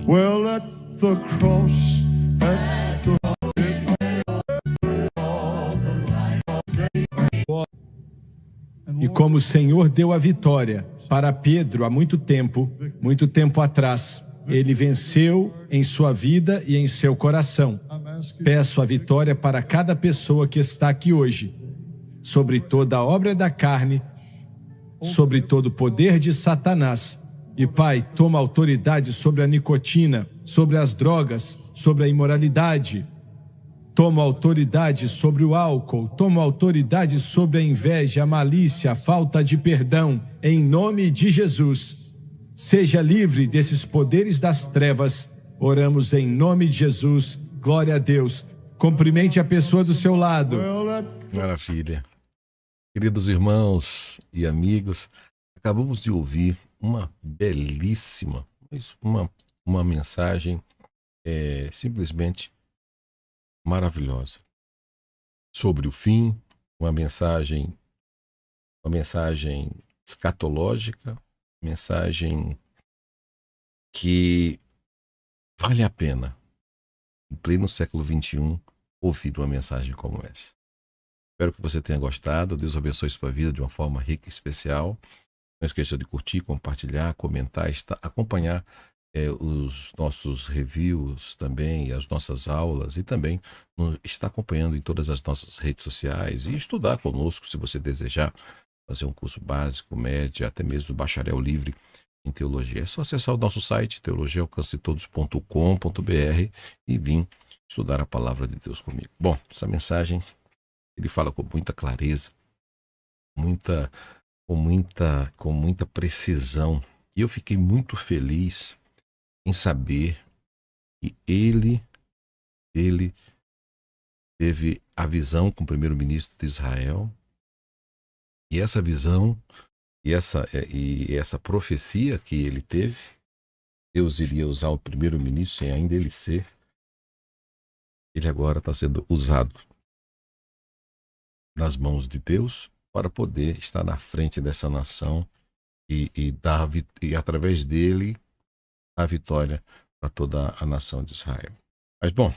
well, at the cross, E como o Senhor deu a vitória para Pedro há muito tempo atrás, Ele venceu em sua vida e em seu coração. Peço a vitória para cada pessoa que está aqui hoje, sobre toda a obra da carne, sobre todo o poder de Satanás. E Pai, toma autoridade sobre a nicotina, sobre as drogas, sobre a imoralidade. Toma autoridade sobre o álcool, toma autoridade sobre a inveja, a malícia, a falta de perdão, em nome de Jesus. Seja livre desses poderes das trevas. Oramos em nome de Jesus. Glória a Deus. Cumprimente a pessoa do seu lado. Maravilha. Queridos irmãos e amigos, acabamos de ouvir uma belíssima, uma mensagem simplesmente maravilhosa sobre o fim, uma mensagem escatológica, mensagem que vale a pena, em pleno século XXI, ouvir uma mensagem como essa. Espero que você tenha gostado. Deus abençoe sua vida de uma forma rica e especial. Não esqueça de curtir, compartilhar, comentar, acompanhar os nossos reviews também, as nossas aulas, e também estar acompanhando em todas as nossas redes sociais e estudar conosco se você desejar fazer um curso básico, médio, até mesmo bacharel livre em teologia. É só acessar o nosso site teologiaalcancetodos.com.br e vir estudar a palavra de Deus comigo. Bom, essa mensagem ele fala com muita clareza, com muita precisão, e eu fiquei muito feliz em saber que ele teve a visão com o primeiro-ministro de Israel, e essa visão e essa profecia que ele teve, Deus iria usar o primeiro-ministro sem ainda ele ser. Ele agora está sendo usado nas mãos de Deus para poder estar na frente dessa nação e através dele a vitória para toda a nação de Israel. Mas bom,